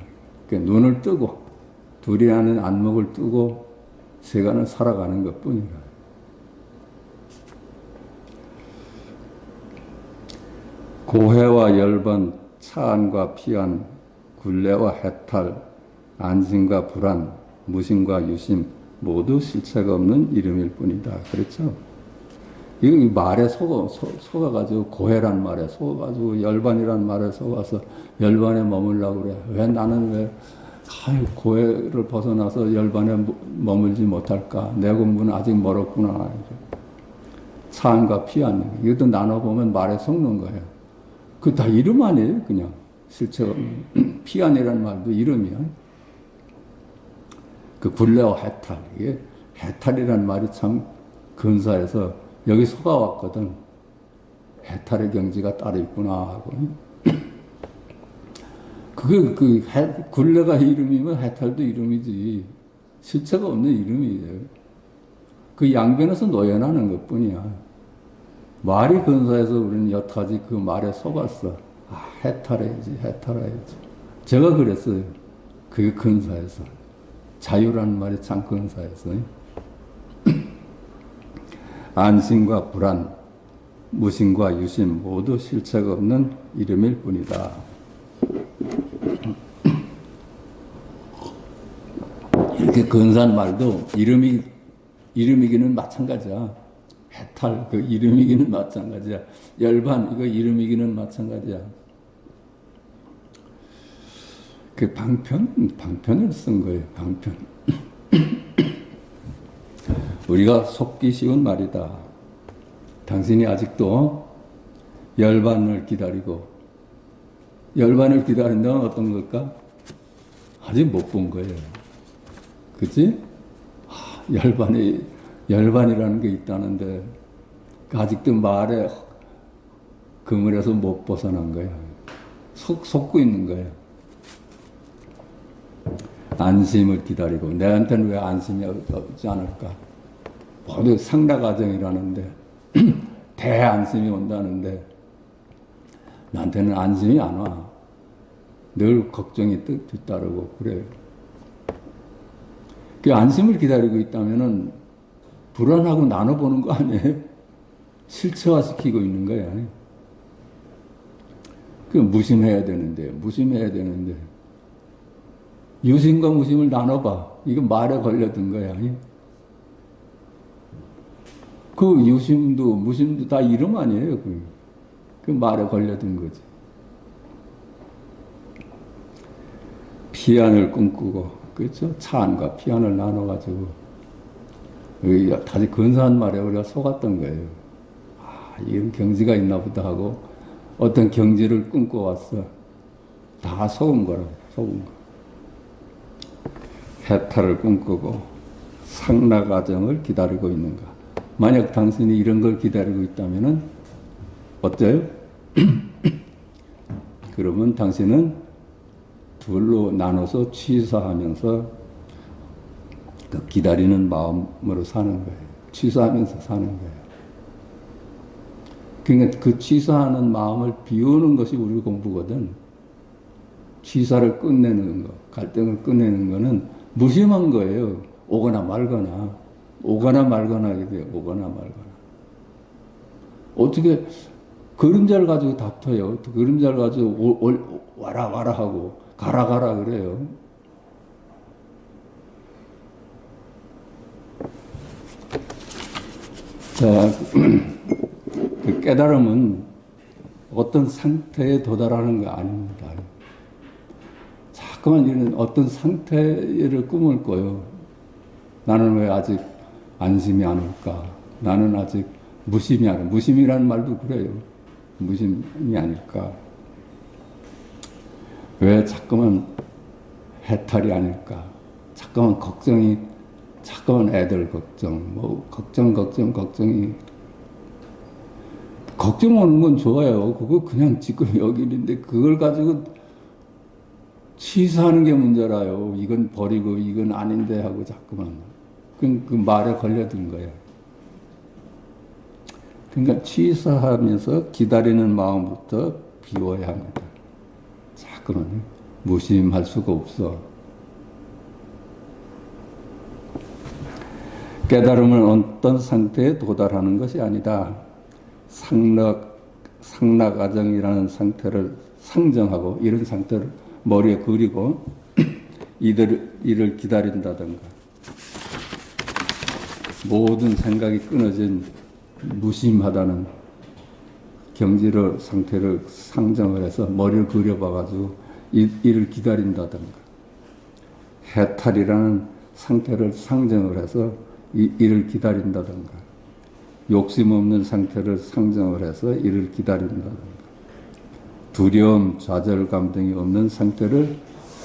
A: 그러니까 눈을 뜨고, 둘이라는 안목을 뜨고 세간을 살아가는 것 뿐이라. 고해와 열반, 차안과 피안, 굴레와 해탈, 안심과 불안, 무심과 유심, 모두 실체가 없는 이름일 뿐이다. 그렇죠? 이 말에 속아가지고, 고해란 말에 속아가지고, 열반이란 말에 속아서 열반에 머물라고 그래. 왜 나는 왜, 고해를 벗어나서 열반에 머물지 못할까? 내 공부는 아직 멀었구나. 차안과 피안, 이것도 나눠보면 말에 속는 거예요. 그 다 이름 아니에요, 그냥. 실체가 없는. 피안이라는 말도 이름이야. 그 굴레와 해탈, 이게 해탈이라는 말이 참 근사해서 여기 속아왔거든. 해탈의 경지가 따로 있구나 하고. 굴레가 이름이면 해탈도 이름이지. 실체가 없는 이름이에요. 그 양변에서 노연하는 것 뿐이야. 말이 근사해서 우리는 여타지 그 말에 속았어. 해탈해야지, 해탈해야지. 제가 그랬어요. 그게 근사해서. 자유라는 말이 참 근사해서. 안심과 불안, 무심과 유심 모두 실체가 없는 이름일 뿐이다. 이렇게 근사한 말도 이름이기는 마찬가지야. 해탈, 그 이름이기는 마찬가지야. 열반, 이거 이름이기는 마찬가지야. 그 방편을 쓴 거예요, 방편. 우리가 속기 쉬운 말이다. 당신이 아직도 열반을 기다리고, 열반을 기다린다는 어떤 걸까? 아직 못 본 거예요. 그치? 열반이라는 게 있다는데, 아직도 말에 그물에서 못 벗어난 거야. 속고 있는 거야. 안심을 기다리고, 내한테는 왜 안심이 없지 않을까? 모두 상라과정이라는데, 대안심이 온다는데, 나한테는 안심이 안 와. 늘 걱정이 뒤따르고 그래요. 그 안심을 기다리고 있다면은 불안하고 나눠보는 거 아니에요? 실체화시키고 있는 거야. 그 무심해야 되는데, 무심해야 되는데. 유심과 무심을 나눠봐. 이건 말에 걸려든 거야. 그 유심도 무심도 다 이름 아니에요. 그 말에 걸려든 거지. 피안을 꿈꾸고, 그렇죠? 차안과 피안을 나눠가지고, 다시 근사한 말에 우리가 속았던 거예요. 아, 이런 경지가 있나 보다 하고, 어떤 경지를 꿈꿔왔어. 다 속은 거라, 속은 거. 해탈을 꿈꾸고, 상락아정을 기다리고 있는가. 만약 당신이 이런 걸 기다리고 있다면은, 어때요? 그러면 당신은 둘로 나눠서 취사하면서 그 기다리는 마음으로 사는 거예요. 취사하면서 사는 거예요. 그러니까 그 취사하는 마음을 비우는 것이 우리 공부거든. 취사를 끝내는 거, 갈등을 끝내는 거는 무심한 거예요. 오거나 말거나, 오거나 말거나 하게 돼요. 오거나 말거나. 어떻게 그림자를 가지고 다퉈요. 그림자를 가지고 와라 와라 하고 가라 가라 그래요. 자, 그 깨달음은 어떤 상태에 도달하는 거 아닙니다. 자꾸만 이런 어떤 상태를 꿈을 꿔요. 나는 왜 아직 안심이 안 올까? 나는 아직 무심이 아닐까? 무심이라는 말도 그래요. 무심이 아닐까? 왜 자꾸만 해탈이 아닐까? 자꾸만 걱정이, 자꾸만 애들 걱정, 걱정이. 걱정 오는 건 좋아요. 그거 그냥 지금 여기인데 그걸 가지고 취사하는 게 문제라요. 이건 버리고 이건 아닌데 하고 자꾸만. 그 말에 걸려든 거예요. 그러니까 취사하면서 기다리는 마음부터 비워야 합니다. 자꾸만 무심할 수가 없어. 깨달음은 어떤 상태에 도달하는 것이 아니다. 상락아정이라는 상태를 상정하고 이런 상태를 머리에 그리고 이를 기다린다든가 모든 생각이 끊어진 무심하다는 경지를 상태를 상정을 해서 머리를 그려봐가지고 이를 기다린다든가 해탈이라는 상태를 상정을 해서 이를 기다린다든가 욕심 없는 상태를 상정을 해서 이를 기다린다든가 두려움, 좌절감 등이 없는 상태를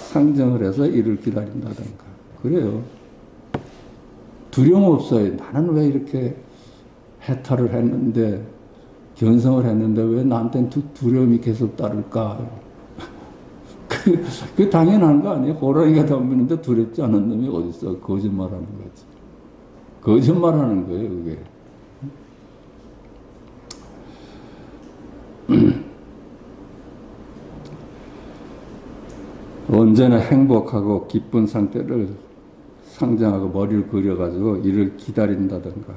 A: 상정을 해서 이를 기다린다든가 그래요. 두려움 없어요. 나는 왜 이렇게 해탈을 했는데 견성을 했는데 왜 나한테는 두려움이 계속 따를까? 그 당연한 거 아니에요? 호랑이가 덤비는데 두렵지 않은 놈이 어딨어? 거짓말하는 거지. 거짓말하는 거예요, 그게. 언제나 행복하고 기쁜 상태를 상정하고 머리를 그려가지고 이를 기다린다든가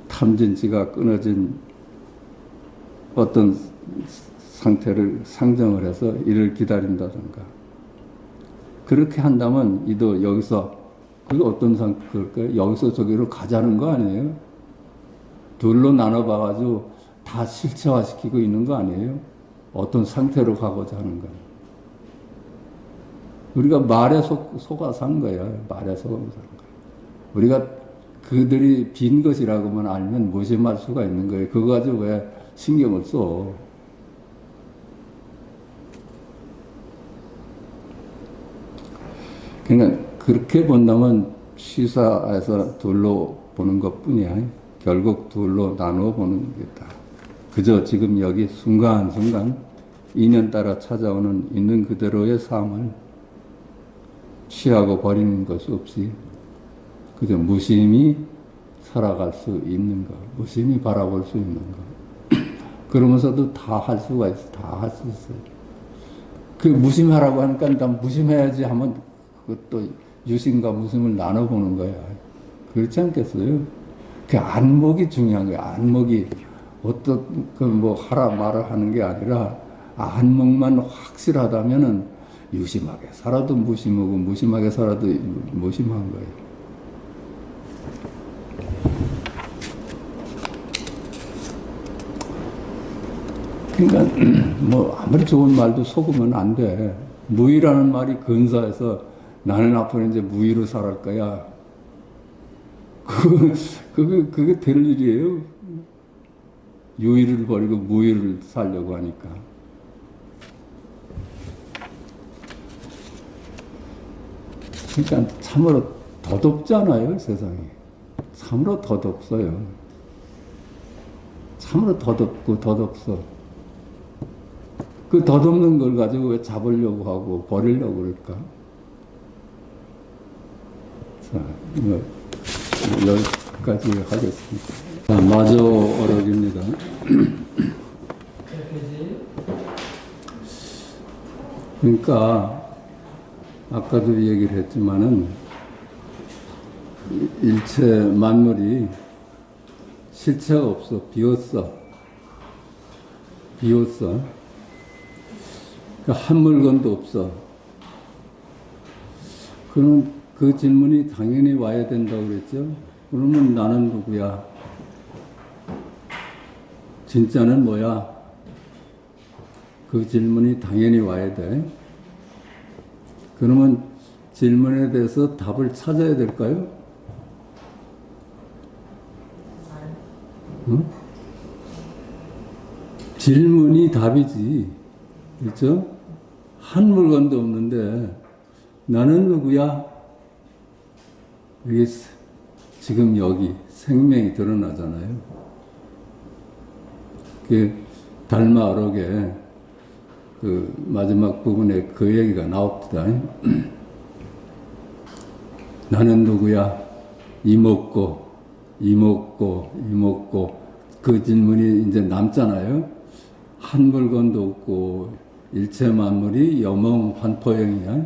A: 탐진치가 끊어진 어떤 상태를 상정을 해서 이를 기다린다든가 그렇게 한다면 이도 여기서 그게 어떤 상태일까요? 여기서 저기로 가자는 거 아니에요? 둘로 나눠봐가지고 다 실체화시키고 있는 거 아니에요? 어떤 상태로 가고자 하는 거예요. 우리가 말에 속아서 한 거야. 말에 속아서 한 거야. 우리가 그들이 빈 것이라고만 알면 무심할 수가 있는 거예요. 그거 가지고 왜 신경을 써? 그러니까 그렇게 본다면 시사에서 둘로 보는 것 뿐이야. 결국 둘로 나누어 보는 거다. 그저 지금 여기 순간순간 인연 따라 찾아오는 있는 그대로의 삶을 취하고 버리는 것이 없이 그저 무심히 살아갈 수 있는 것, 무심히 바라볼 수 있는 것. 그러면서도 다 할 수가 있어, 다 할 수 있어요. 그 무심하라고 하니까 난 무심해야지 하면 그것도 유심과 무심을 나눠보는 거야. 그렇지 않겠어요? 그 안목이 중요한 거야. 안목이 어떤 그 뭐 하라 말아 하는 게 아니라 안목만 확실하다면은 유심하게 살아도 무심하고 무심하게 살아도 무심한 거예요. 그러니까 뭐 아무리 좋은 말도 속으면 안 돼. 무의라는 말이 근사해서 나는 앞으로 이제 무의로 살할 거야. 그게 될 일이에요. 유의를 버리고 무의를 살려고 하니까. 그러니까 참으로 덧없잖아요, 세상이. 참으로 덧없어요. 참으로 덧없고 덧없어. 그 덧없는 걸 가지고 왜 잡으려고 하고 버리려고 그럴까? 자, 여기까지 하겠습니다. 자, 마저 어록입니다. 그러니까 아까도 얘기를 했지만은 일체 만물이 실체가 없어. 비었어. 비었어. 한 물건도 없어. 그러면 그 질문이 당연히 와야 된다고 그랬죠. 그러면 나는 누구야? 진짜는 뭐야? 그 질문이 당연히 와야 돼. 그러면 질문에 대해서 답을 찾아야 될까요? 응? 질문이 답이지. 그렇죠? 한 물건도 없는데 나는 누구야? 이게 지금 여기 생명이 드러나잖아요. 그 달마 어록에 그 마지막 부분에 그 얘기가 나옵니다. 나는 누구야? 이먹고 그 질문이 이제 남잖아요. 한 물건도 없고 일체 만물이 여몽환포형이야.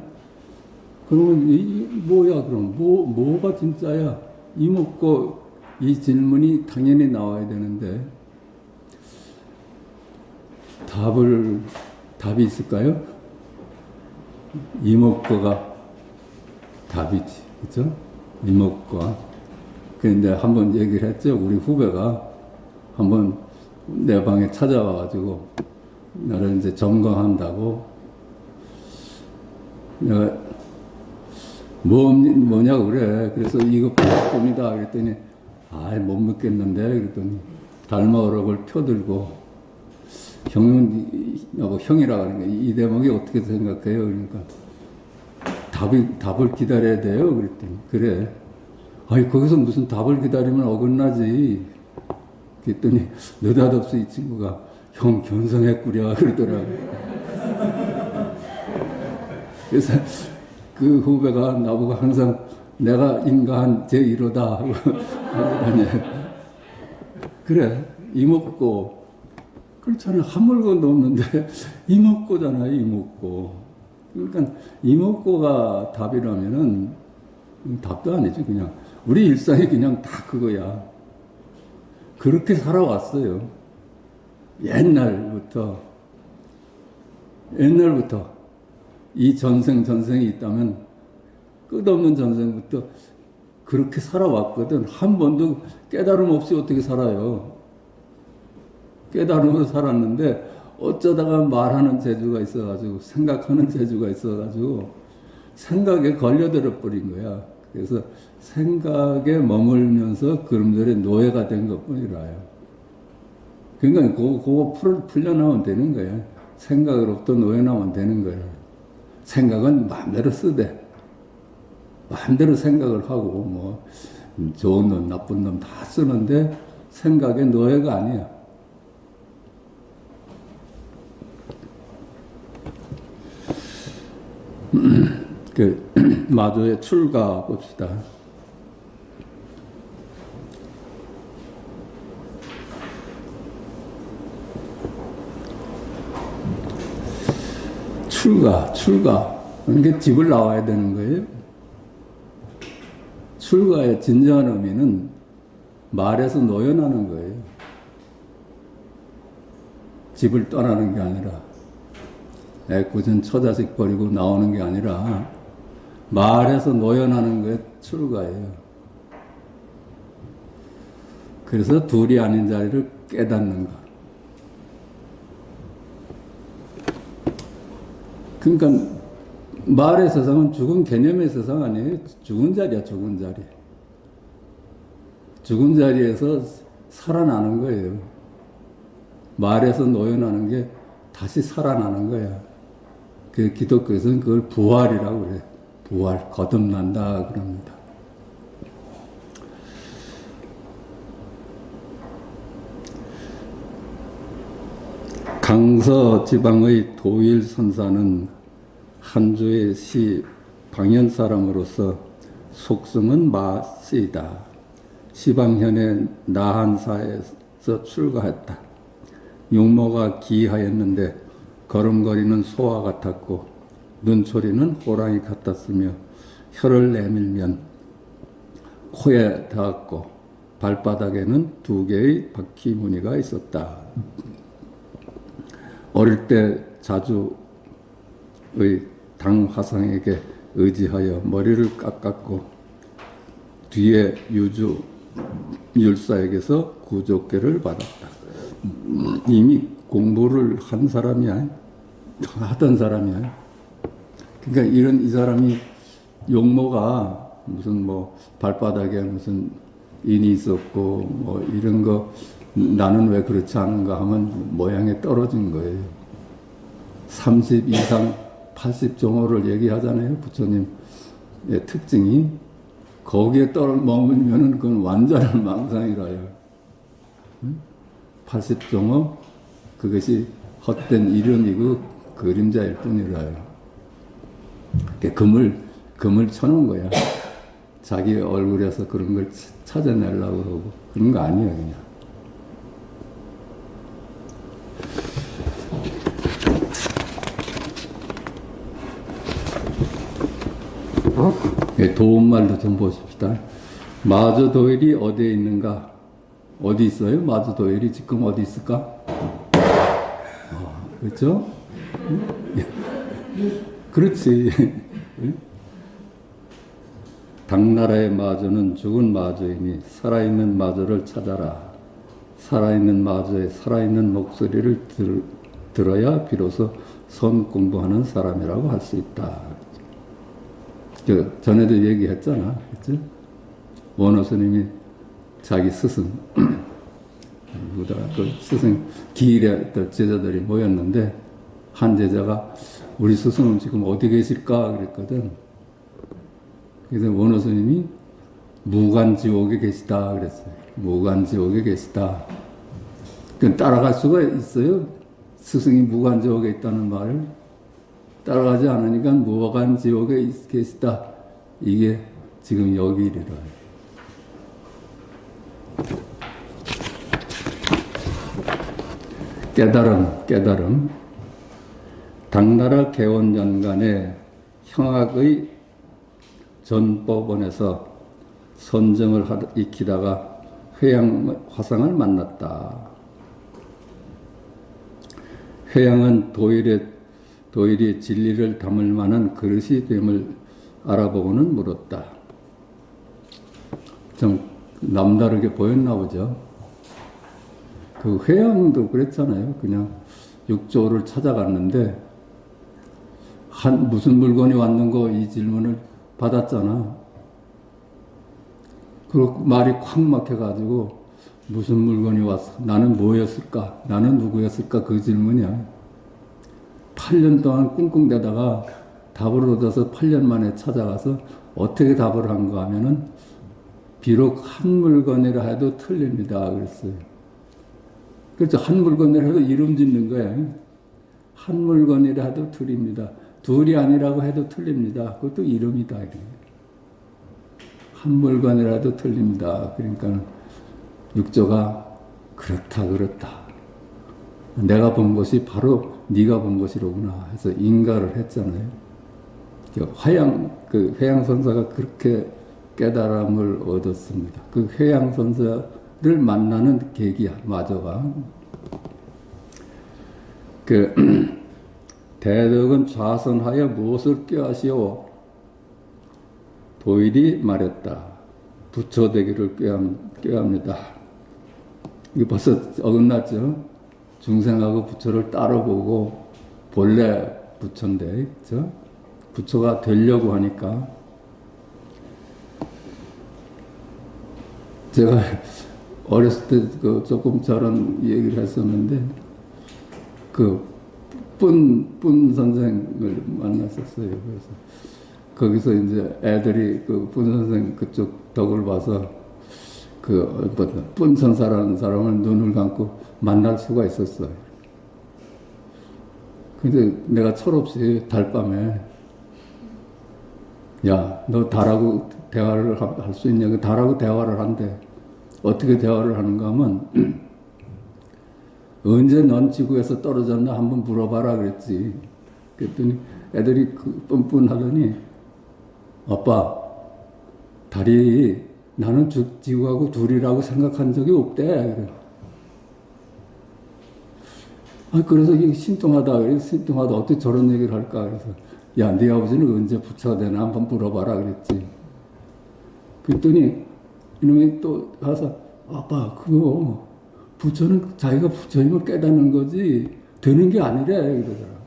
A: 그러면 뭐야 그럼 뭐가 진짜야? 이먹고 이 질문이 당연히 나와야 되는데 답이 있을까요? 이목구가 답이지, 그죠? 이목구가. 그런데 한번 얘기를 했죠. 우리 후배가 한번 내 방에 찾아와가지고 나를 이제 점검한다고 내가 뭐냐고 그래. 그래서 이거 꿈이다 그랬더니 못 믿겠는데 그랬더니 달마 어록을 펴들고 형이라고 하는 거야. 이 대목이 어떻게 생각해요? 그러니까 답을 기다려야 돼요. 그랬더니 그래. 거기서 무슨 답을 기다리면 어긋나지. 그랬더니 느닷없이 이 친구가 형 견성했구려 그러더라고. 그래서 그 후배가 나보고 항상 내가 인간 제1호다 하고 다녀요. 그래, 이목고. 그렇잖아요. 한 물건도 없는데 이목고잖아요, 이목고. 그러니까 이목고가 답이라면은 답도 아니지, 그냥. 우리 일상이 그냥 다 그거야. 그렇게 살아왔어요. 옛날부터 이 전생이 있다면 끝없는 전생부터 그렇게 살아왔거든. 한 번도 깨달음 없이 어떻게 살아요. 깨달음으로 살았는데 어쩌다가 말하는 재주가 있어가지고 생각하는 재주가 있어가지고 생각에 걸려들어 버린 거야. 그래서 생각에 머물면서 그놈들의 노예가 된 것뿐이라요. 그러니까 그거 풀려나오면 되는 거야. 생각으로부터 노예나오면 되는 거야. 생각은 마음대로 쓰되 마음대로 생각을 하고 뭐 좋은 놈 나쁜 놈 다 쓰는데 생각의 노예가 아니야. 그 마도의 출가 봅시다. 출가. 그러니까 집을 나와야 되는 거예요. 출가의 진정한 의미는 말에서 노연하는 거예요. 집을 떠나는 게 아니라, 애꿎은 처자식 버리고 나오는 게 아니라, 말에서 노연하는 게 출가예요. 그래서 둘이 아닌 자리를 깨닫는 것. 그러니까 말의 세상은 죽은 개념의 세상 아니에요. 죽은 자리야, 죽은 자리. 죽은 자리에서 살아나는 거예요. 말에서 노연하는 게 다시 살아나는 거야. 그 기독교에서는 그걸 부활이라고 그래요. 부활, 거듭난다 그럽니다. 강서 지방의 도일 선사는 한 주의 시 방현 사람으로서 속성은 마씨이다. 시방현의 나한사에서 출가했다. 용모가 기이하였는데 걸음걸이는 소와 같았고 눈초리는 호랑이 같았으며 혀를 내밀면 코에 닿았고 발바닥에는 2개의 바퀴 무늬가 있었다. 어릴 때 자주의 당 화상에게 의지하여 머리를 깎았고 뒤에 유주 율사에게서 구족계를 받았다. 이미 공부를 한 사람이야. 하던 사람이야. 그러니까 이 사람이 용모가 무슨 뭐 발바닥에 무슨 인이 있었고 뭐 이런 거 나는 왜 그렇지 않은가 하면 모양에 떨어진 거예요. 30 이상 80 정호를 얘기하잖아요. 부처님의 특징이. 거기에 머물면은 그건 완전한 망상이라요. 80 정호? 그것이 헛된 이름이고 그림자일 뿐이라요. 금을 쳐놓은 거야. 자기 얼굴에서 그런 걸 찾아내려고 그러고 그런 거 아니에요, 그냥. 도움말도 좀 보십시다. 마주도일이 어디에 있는가? 어디 있어요? 마주도일이 지금 어디 있을까? 그렇죠? 그렇지. 당나라의 마주는 죽은 마주이니 살아있는 마주를 찾아라. 살아있는 마주의 살아있는 목소리를 들어야 비로소 선 공부하는 사람이라고 할 수 있다. 전에도 얘기했잖아. 그치? 원호 스님이 자기 스승, 그 스승 기일에 제자들이 모였는데, 한 제자가 우리 스승은 지금 어디 계실까? 그랬거든. 그래서 원호 스님이 무간지옥에 계시다. 그랬어요. 무간지옥에 계시다. 그 따라갈 수가 있어요? 스승이 무간지옥에 있다는 말을? 따라가지 않으니까 무간지옥에 계시다. 이게 지금 여기이라. 깨달음. 당나라 개원년간에 형학의 전법원에서 선정을 익히다가 회양 화상을 만났다. 회양은 도일이 진리를 담을 만한 그릇이 됨을 알아보고는 물었다. 좀 남다르게 보였나 보죠. 그 회양도 그랬잖아요. 그냥 육조를 찾아갔는데 무슨 물건이 왔는고 이 질문을 받았잖아. 그리고 말이 콱 막혀가지고 무슨 물건이 왔어? 나는 뭐였을까? 나는 누구였을까? 그 질문이야. 8년 동안 꿍꿍대다가 답을 얻어서 8년 만에 찾아가서 어떻게 답을 한가 하면은 비록 한 물건이라 해도 틀립니다. 그랬어요. 그렇죠. 한 물건이라 해도 이름 짓는 거예요. 한 물건이라 해도 틀립니다. 둘이 아니라고 해도 틀립니다. 그것도 이름이다. 한 물건이라도 틀립니다. 그러니까 육조가 그렇다. 내가 본 것이 바로 네가 본 것이로구나 해서 인가를 했잖아요. 그 회양 선사가 그렇게 깨달음을 얻었습니다. 그 회양 선사를 만나는 계기야, 마저가. 그 대덕은 좌선하여 무엇을 꾀하시오? 도일이 말했다. 부처되기를 꾀합니다. 이거 벌써 어긋났죠? 중생하고 부처를 따로 보고 본래 부처인데, 그죠? 부처가 되려고 하니까. 제가 어렸을 때 그 조금 저런 얘기를 했었는데, 그 뿐 선생을 만났었어요. 그래서 거기서 이제 애들이 그 뿐 선생 그쪽 덕을 봐서 그 뿐 선사라는 사람을 눈을 감고 만날 수가 있었어요. 근데 내가 철없이 달밤에 야, 너 달하고 대화를 할 수 있냐? 그 달하고 대화를 한대. 어떻게 대화를 하는가 하면 언제 넌 지구에서 떨어졌나 한번 물어봐라 그랬지. 그랬더니 애들이 그 뿜뿜하더니 아빠, 달이 나는 지구하고 둘이라고 생각한 적이 없대. 그래. 그래서 이게 신통하다. 신통하다. 어떻게 저런 얘기를 할까? 그래서 야, 네 아버지는 언제 부처가 되나 한번 물어봐라 그랬지. 그랬더니 이놈이 또 가서 아빠, 그거 부처는 자기가 부처임을 깨닫는 거지 되는 게 아니래 이러더라.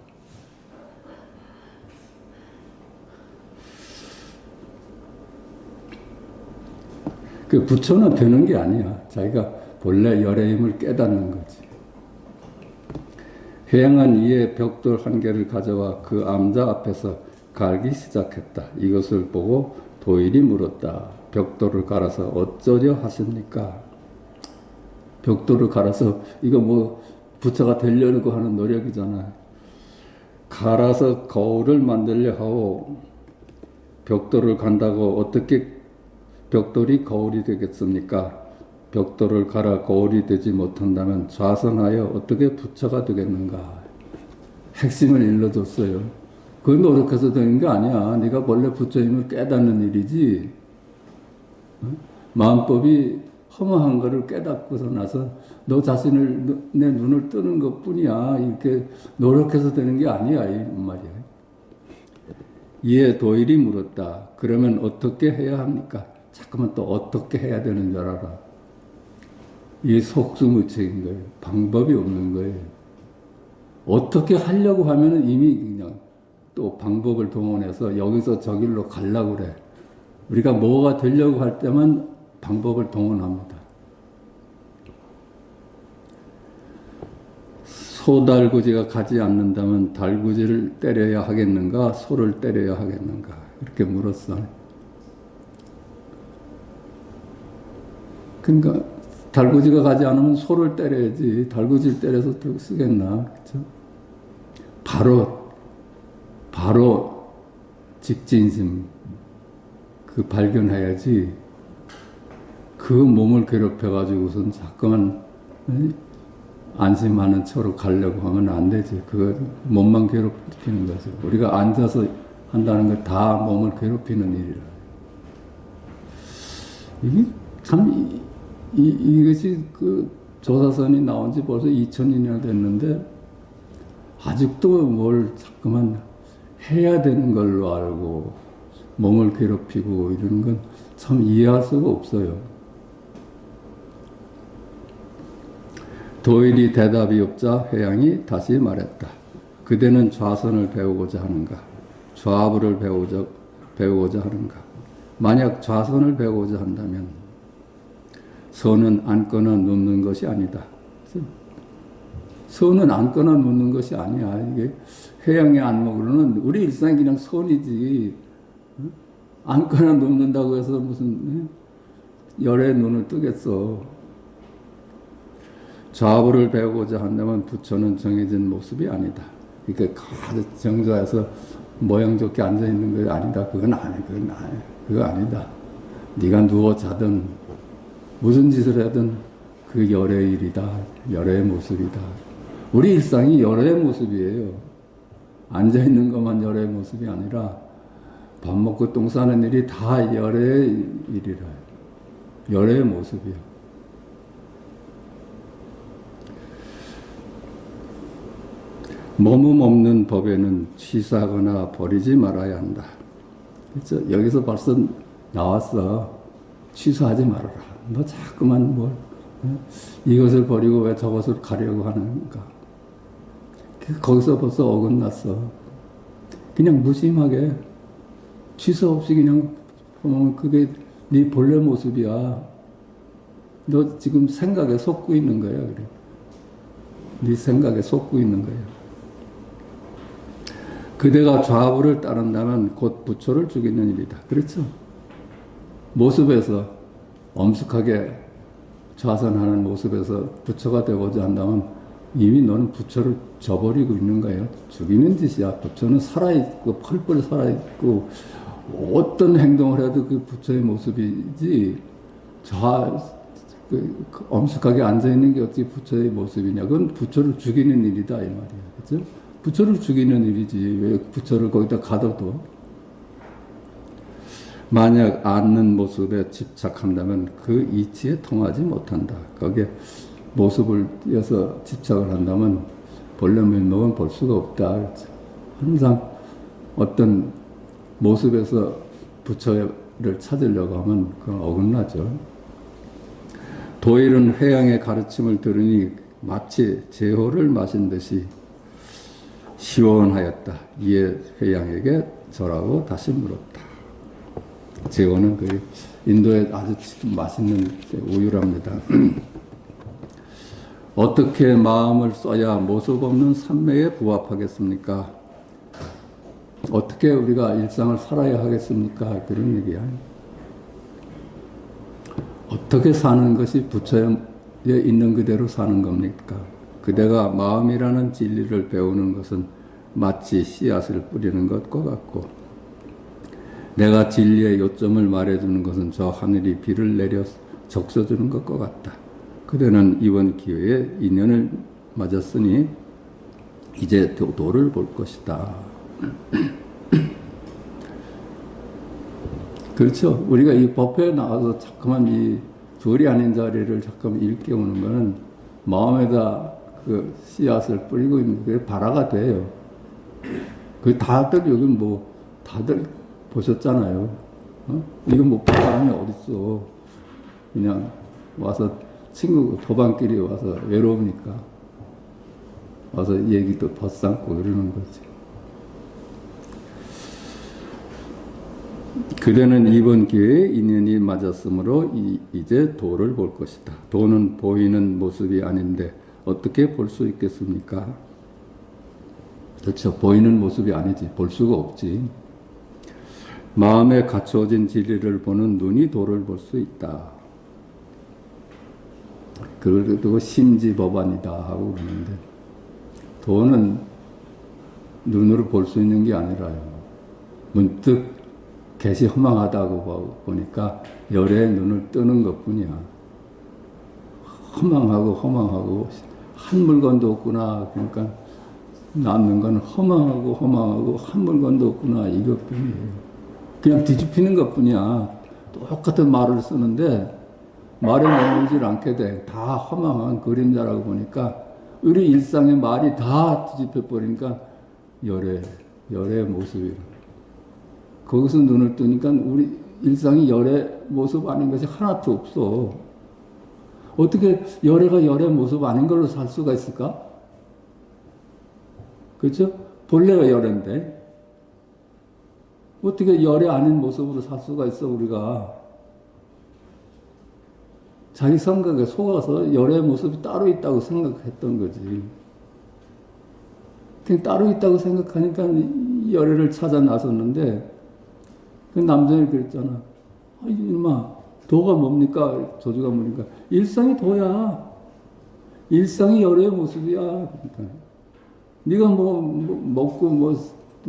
A: 그 부처는 되는 게 아니야. 자기가 본래 열의 힘을 깨닫는 거지. 회양한 이에 벽돌 한 개를 가져와 그 암자 앞에서 갈기 시작했다. 이것을 보고 도일이 물었다. 벽돌을 갈아서 어쩌려 하십니까? 벽돌을 갈아서 이거 뭐 부처가 되려고 하는 노력이잖아. 갈아서 거울을 만들려 하오. 벽돌을 간다고 어떻게 벽돌이 거울이 되겠습니까? 벽돌을 갈아 거울이 되지 못한다면 좌선하여 어떻게 부처가 되겠는가? 핵심을 일러줬어요. 그 노력해서 되는 게 아니야. 네가 원래 부처임을 깨닫는 일이지. 마음법이 허무한 거를 깨닫고서 나서 너 자신을 내 눈을 뜨는 것뿐이야. 이렇게 노력해서 되는 게 아니야 이 말이야. 이에 도일이 물었다. 그러면 어떻게 해야 합니까? 자꾸만 또 어떻게 해야 되는 줄 알아. 이게 속수무책인 거예요. 방법이 없는 거예요. 어떻게 하려고 하면은 이미 그냥 또 방법을 동원해서 여기서 저길로 가려고 그래. 우리가 뭐가 되려고 할 때만 방법을 동원합니다. 소달구지가 가지 않는다면 달구지를 때려야 하겠는가? 소를 때려야 하겠는가? 이렇게 물었어. 그러니까 달구지가 가지 않으면 소를 때려야지. 달구지를 때려서 쓰겠나? 그렇죠? 바로 직진심 그 발견해야지. 그 몸을 괴롭혀가지고선 자꾸만 안심하는 처로 가려고 하면 안 되지. 그거 몸만 괴롭히는 거죠. 우리가 앉아서 한다는 건 다 몸을 괴롭히는 일이라. 이게 참 이것이 그 조사선이 나온 지 벌써 2000년이나 됐는데 아직도 뭘 자꾸만 해야 되는 걸로 알고 몸을 괴롭히고 이러는 건 참 이해할 수가 없어요. 도일이 대답이 없자 회양이 다시 말했다. 그대는 좌선을 배우고자 하는가? 좌부를 배우고자 하는가? 만약 좌선을 배우고자 한다면 선은 앉거나 눕는 것이 아니다. 선은 앉거나 눕는 것이 아니야. 이게 회양의 안목으로는 우리 일상이 그냥 선이지. 앉거나 눕는다고 해서 무슨 열의 눈을 뜨겠어. 좌부를 배우고자 한다면 부처는 정해진 모습이 아니다. 그러니까 가득 정자에서 모양 좋게 앉아 있는 거 아니다. 그건 아니다. 네가 누워 자든 무슨 짓을 하든 그 열의 일이다. 열의 모습이다. 우리 일상이 열애의 모습이에요. 앉아있는 것만 열애의 모습이 아니라 밥 먹고 똥 싸는 일이 다 열애의 일이라. 열애의 모습이야. 머문 없는 법에는 취사하거나 버리지 말아야 한다. 그렇죠? 여기서 벌써 나왔어. 취소하지 말아라. 너 자꾸만 뭘 이것을 버리고 왜 저것을 가려고 하는가. 거기서 벌써 어긋났어. 그냥 무심하게 취소 없이 그냥 그게 네 본래 모습이야. 너 지금 생각에 속고 있는 거야. 그래. 네 생각에 속고 있는 거야. 그대가 좌우를 따른다면 곧 부처를 죽이는 일이다. 그렇죠? 모습에서 엄숙하게 좌선하는 모습에서 부처가 되고자 한다면 이미 너는 부처를 저버리고 있는 거예요. 죽이는 짓이야. 부처는 살아있고 펄펄 살아있고 어떤 행동을 해도 그 부처의 모습이지 엄숙하게 앉아있는 게 어떻게 부처의 모습이냐. 그건 부처를 죽이는 일이다 이 말이야. 그렇죠? 부처를 죽이는 일이지 왜 부처를 거기다 가둬도. 만약 앉는 모습에 집착한다면 그 이치에 통하지 못한다. 거기에 모습을 띄어서 집착을 한다면 본래 면목은 볼 수가 없다. 그렇죠? 항상 어떤 모습에서 부처를 찾으려고 하면 그건 어긋나죠. 도일은 회양의 가르침을 들으니 마치 제호를 마신 듯이 시원하였다. 이에 회양에게 절하고 다시 물었다. 제호는 그 인도에 아주 맛있는 우유랍니다. 어떻게 마음을 써야 모습 없는 삼매에 부합하겠습니까? 어떻게 우리가 일상을 살아야 하겠습니까? 그런 얘기야. 어떻게 사는 것이 부처에 있는 그대로 사는 겁니까? 그대가 마음이라는 진리를 배우는 것은 마치 씨앗을 뿌리는 것과 같고, 내가 진리의 요점을 말해주는 것은 저 하늘이 비를 내려 적셔주는 것과 같다. 그대는 이번 기회에 인연을 맞았으니 이제 도를 볼 것이다. 그렇죠. 우리가 이 법회에 나와서 자꾸만 이 둘이 아닌 자리를 자꾸만 일깨우는 것은 마음에다 그 씨앗을 뿌리고 있는 게 발화가 돼요. 그 다들 여기 뭐 다들 보셨잖아요. 이거 못 본 사람이 어딨어. 그냥 와서 친구 도방끼리 와서 외로우니까 와서 얘기도 벗삼고 그러는 거지. 그대는 이번 기회에 인연이 맞았으므로 이제 도를 볼 것이다. 도는 보이는 모습이 아닌데 어떻게 볼 수 있겠습니까? 그렇죠. 보이는 모습이 아니지. 볼 수가 없지. 마음에 갖추어진 진리를 보는 눈이 도를 볼 수 있다. 그리고 심지법안이다 하고 그러는데 도는 눈으로 볼 수 있는 게 아니라요. 문득 겟이 허망하다고 보니까 열의 눈을 뜨는 것뿐이야. 허망하고 한 물건도 없구나. 그러니까 남는 건 허망하고 한 물건도 없구나. 이것뿐이에요. 그냥 뒤집히는 것뿐이야. 똑같은 말을 쓰는데 말에 머물질 않게 돼. 다 허망한 그림자라고 보니까 우리 일상의 말이 다 뒤집혀 버리니까 열의 모습이라. 거기서 눈을 뜨니까 우리 일상이 열의 모습 아닌 것이 하나도 없어. 어떻게 열애가 열의 모습 아닌 걸로 살 수가 있을까? 그렇죠? 본래가 열애인데 어떻게 열애 아닌 모습으로 살 수가 있어 우리가. 자기 생각에 속아서 열의 모습이 따로 있다고 생각했던 거지. 그냥 따로 있다고 생각하니까 열애를 찾아 나섰는데 그 남자는 그랬잖아. 이놈아, 도가 뭡니까? 조주가 뭡니까? 일상이 도야. 일상이 열애의 모습이야. 그러니까. 네가 먹고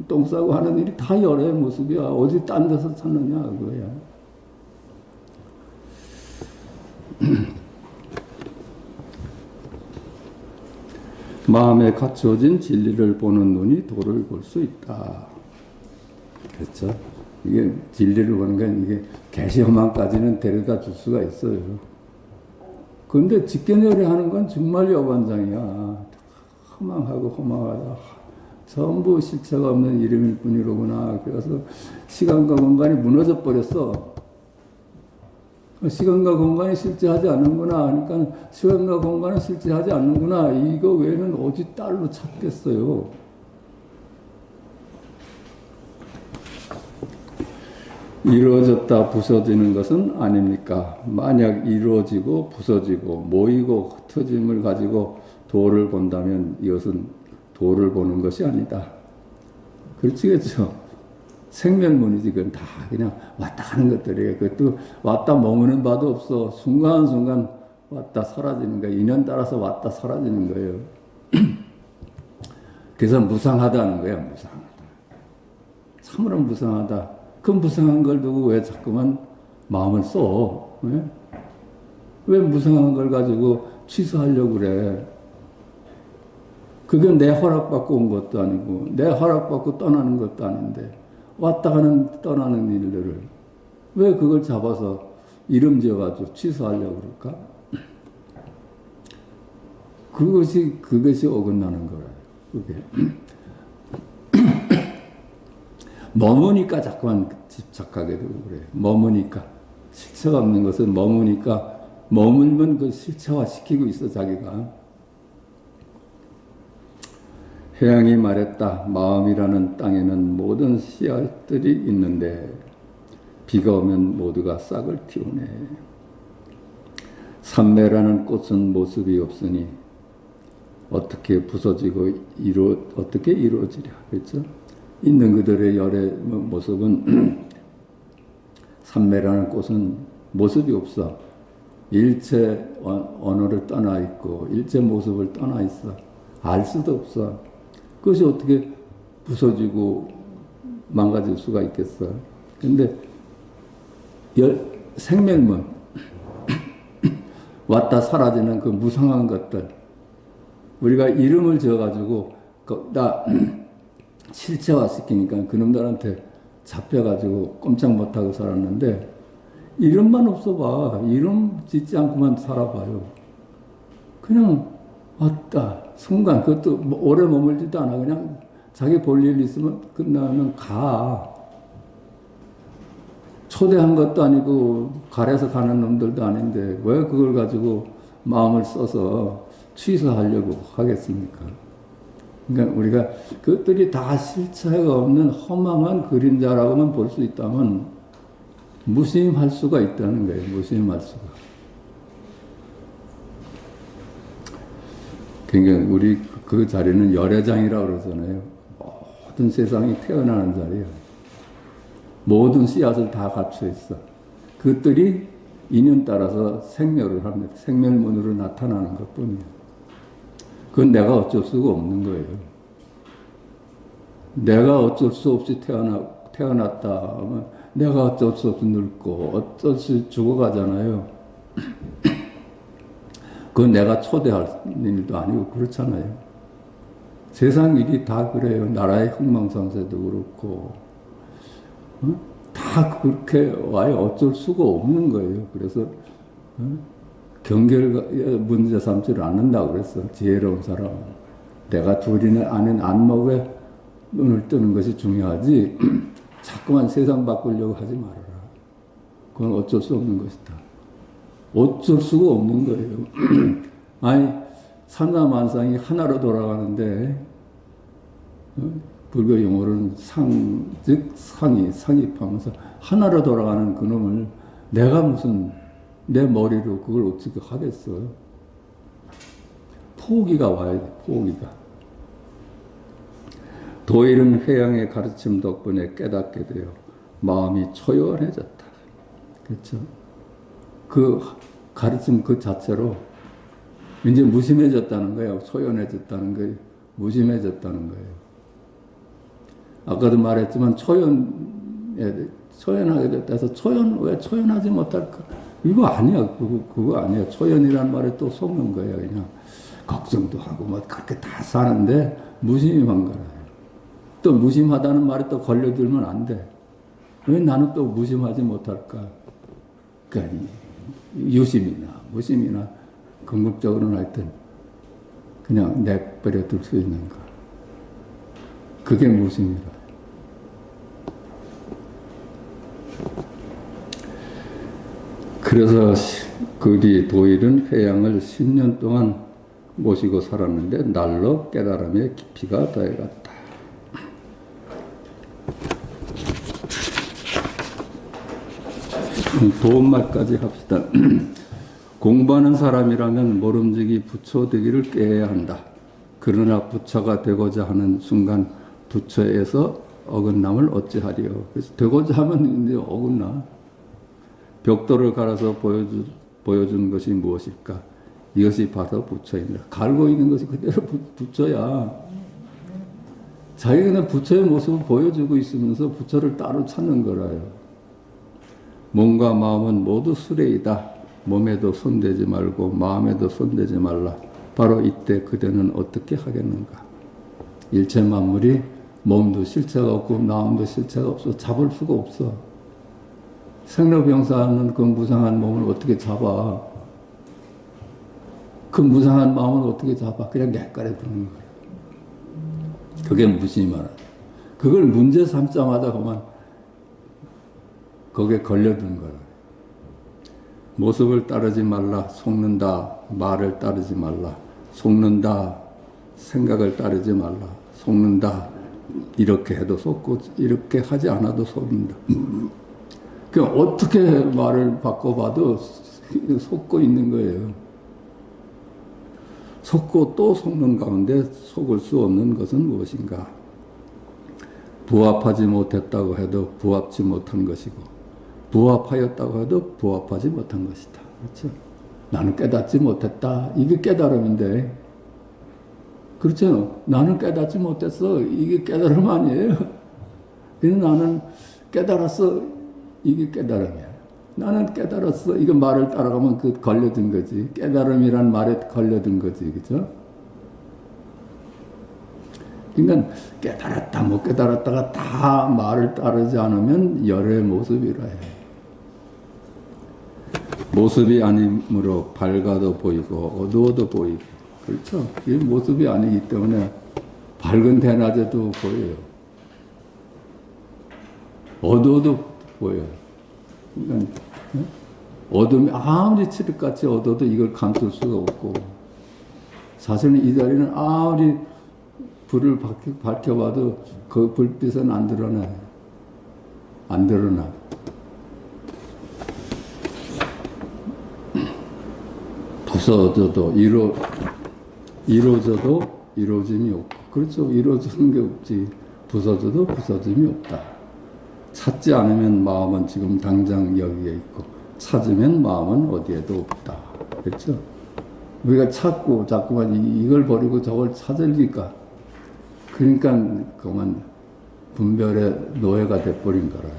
A: 똥 싸고 하는 일이 다 열애의 모습이야. 어디 딴 데서 찾느냐 그거야. 마음에 갖추어진 진리를 보는 눈이 도를 볼 수 있다. 그렇죠? 이게 진리를 보는 건 이게 개시험만까지는 데려다 줄 수가 있어요. 그런데 직견열애 하는 건 정말 여반장이야. 허망하고 허망하다. 전부 실체가 없는 이름일 뿐이로구나. 그래서 시간과 공간이 무너져 버렸어. 시간과 공간이 실제하지 않는구나. 그러니까 시간과 공간은 실제하지 않는구나. 이거 외에는 어디 딸로 찾겠어요. 이루어졌다 부서지는 것은 아닙니까? 만약 이루어지고 부서지고 모이고 흩어짐을 가지고 도를 본다면 이것은 도를 보는 것이 아니다. 그렇지겠죠? 생멸문이지. 그건 다 그냥 왔다 가는 것들이에요. 그것도 왔다 머무는 바도 없어. 순간순간 왔다 사라지는 거예요. 인연 따라서 왔다 사라지는 거예요. 그래서 무상하다는 거예요. 무상하다. 참으로 무상하다. 그 무상한 걸 두고 왜 자꾸만 마음을 써? 왜 무상한 걸 가지고 취소하려고 그래? 그게 내 허락받고 온 것도 아니고 내 허락받고 떠나는 것도 아닌데 왔다 가는 떠나는 일들을 왜 그걸 잡아서 이름 지어가지고 취소하려고 그럴까? 그것이 어긋나는 거예요. 그게. 머무니까 자꾸만 집착하게 되고 그래요. 머무니까. 실체가 없는 것은 머무니까 머물면 그 실체화 시키고 있어, 자기가. 해양이 말했다. 마음이라는 땅에는 모든 씨앗들이 있는데 비가 오면 모두가 싹을 틔우네. 삼매라는 꽃은 모습이 없으니 어떻게 부서지고 어떻게 이루어지랴. 그렇죠? 있는 그들의 열의 모습은 삼매라는 꽃은 모습이 없어. 일체 언어를 떠나 있고 일체 모습을 떠나 있어. 알 수도 없어. 그것이 어떻게 부서지고 망가질 수가 있겠어. 근데 생멸문 왔다 사라지는 그 무상한 것들 우리가 이름을 지어가지고 나 실체화 시키니까 그놈들한테 잡혀가지고 꼼짝 못하고 살았는데 이름만 없어봐. 이름 짓지 않고만 살아봐요. 그냥 왔다 순간 그것도 오래 머물지도 않아. 그냥 자기 볼 일 있으면 끝나면 가. 초대한 것도 아니고 가래서 가는 놈들도 아닌데 왜 그걸 가지고 마음을 써서 취소하려고 하겠습니까? 그러니까 우리가 그것들이 다 실체가 없는 허망한 그림자라고만 볼 수 있다면 무심할 수가 있다는 거예요. 무심할 수가. 그러니까 우리 그 자리는 열애장이라고 그러잖아요. 모든 세상이 태어나는 자리예요. 모든 씨앗을 다 갖춰 있어. 그것들이 인연 따라서 생멸을 합니다. 생멸문으로 나타나는 것뿐이에요. 그건 내가 어쩔 수가 없는 거예요. 내가 어쩔 수 없이 태어났다 하면 내가 어쩔 수 없이 늙고 어쩔 수 없이 죽어가잖아요. 그건 내가 초대할 일도 아니고 그렇잖아요. 세상 일이 다 그래요. 나라의 흥망성쇠도 그렇고 다 그렇게 와요. 어쩔 수가 없는 거예요. 그래서 경계를 문제 삼지를 않는다고 그랬어. 지혜로운 사람. 내가 둘이는 아는 안목에 눈을 뜨는 것이 중요하지 자꾸만 세상 바꾸려고 하지 말아라. 그건 어쩔 수 없는 것이다. 어쩔 수가 없는 거예요. 아니 산나만상이 하나로 돌아가는데 불교 용어로는 즉 상입하면서 하나로 돌아가는 그놈을 내가 무슨 내 머리로 그걸 어떻게 하겠어. 포기가 와야 돼. 포기가. 도일은 회양의 가르침 덕분에 깨닫게 되어 마음이 초연해졌다. 그렇죠? 그 가르침 그 자체로 이제 무심해졌다는 거예요. 초연해졌다는 거예요. 무심해졌다는 거예요. 아까도 말했지만 초연하게 됐다 해서 왜 초연하지 못할까? 이거 아니야. 그거 아니야. 초연이란 말에 또 속는 거예요. 그냥 걱정도 하고 뭐 그렇게 다 사는데 무심한 거라. 또 무심하다는 말에 또 걸려들면 안 돼. 왜 나는 또 무심하지 못할까? 그러니까 유심이나 무심이나 궁극적으로는 하여튼 그냥 내버려 둘 수 있는 거. 그게 무심이라. 그래서 그뒤 도일은 회양을 10년 동안 모시고 살았는데 날로 깨달음의 깊이가 더해갔다. 도움말까지 합시다. 공부하는 사람이라면 모름지기 부처 되기를 꾀해야 한다. 그러나 부처가 되고자 하는 순간 부처에서 어긋남을 어찌하리요. 그래서 되고자 하면 이제 어긋나. 벽돌을 갈아서 보여준 것이 무엇일까? 이것이 바로 부처입니다. 갈고 있는 것이 그대로 부처야. 자기는 부처의 모습을 보여주고 있으면서 부처를 따로 찾는 거라요. 몸과 마음은 모두 수레이다. 몸에도 손대지 말고 마음에도 손대지 말라. 바로 이때 그대는 어떻게 하겠는가? 일체 만물이 몸도 실체가 없고 마음도 실체가 없어. 잡을 수가 없어. 생로병사하는 그 무상한 몸을 어떻게 잡아? 그 무상한 마음을 어떻게 잡아? 그냥 내깔에 두는 거야. 그게 무심하라. 그걸 문제 삼자마자 그만 거기에 걸려든 거야. 모습을 따르지 말라. 속는다. 말을 따르지 말라. 속는다. 생각을 따르지 말라. 속는다. 이렇게 해도 속고 이렇게 하지 않아도 속는다. 그 어떻게 말을 바꿔봐도 속고 있는 거예요. 속고 또 속는 가운데 속을 수 없는 것은 무엇인가? 부합하지 못했다고 해도 부합지 못한 것이고, 부합하였다고 해도 부합하지 못한 것이다. 그렇죠? 나는 깨닫지 못했다. 이게 깨달음인데, 그렇죠? 나는 깨닫지 못했어. 이게 깨달음 아니에요. 그래서 나는 깨달았어. 이게 깨달음이야. 나는 깨달았어. 이거 말을 따라가면 그 걸려든 거지. 깨달음이란 말에 걸려든 거지. 그죠? 그러니까 깨달았다, 못 깨달았다가 다 말을 따르지 않으면 열의 모습이라 해. 모습이 아니므로 밝아도 보이고 어두워도 보이고. 그렇죠? 이 모습이 아니기 때문에 밝은 대낮에도 보여요. 어두워도 보여요. 그러니까 어둠이 아무리 칠흑같이 어두워도 이걸 감출 수가 없고, 사실은 이 자리는 아무리 불을 밝혀봐도 그 불빛은 안 드러나요. 안 드러나. 부서져도 이루어져도 이루어짐이 없고, 그렇죠. 이루어지는 게 없지. 부서져도 부서짐이 없다. 찾지 않으면 마음은 지금 당장 여기에 있고, 찾으면 마음은 어디에도 없다. 그렇죠? 우리가 찾고 자꾸만 이걸 버리고 저걸 찾으니까, 그러니까 그만 분별의 노예가 돼버린 거라요.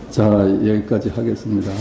A: 자, 여기까지 하겠습니다.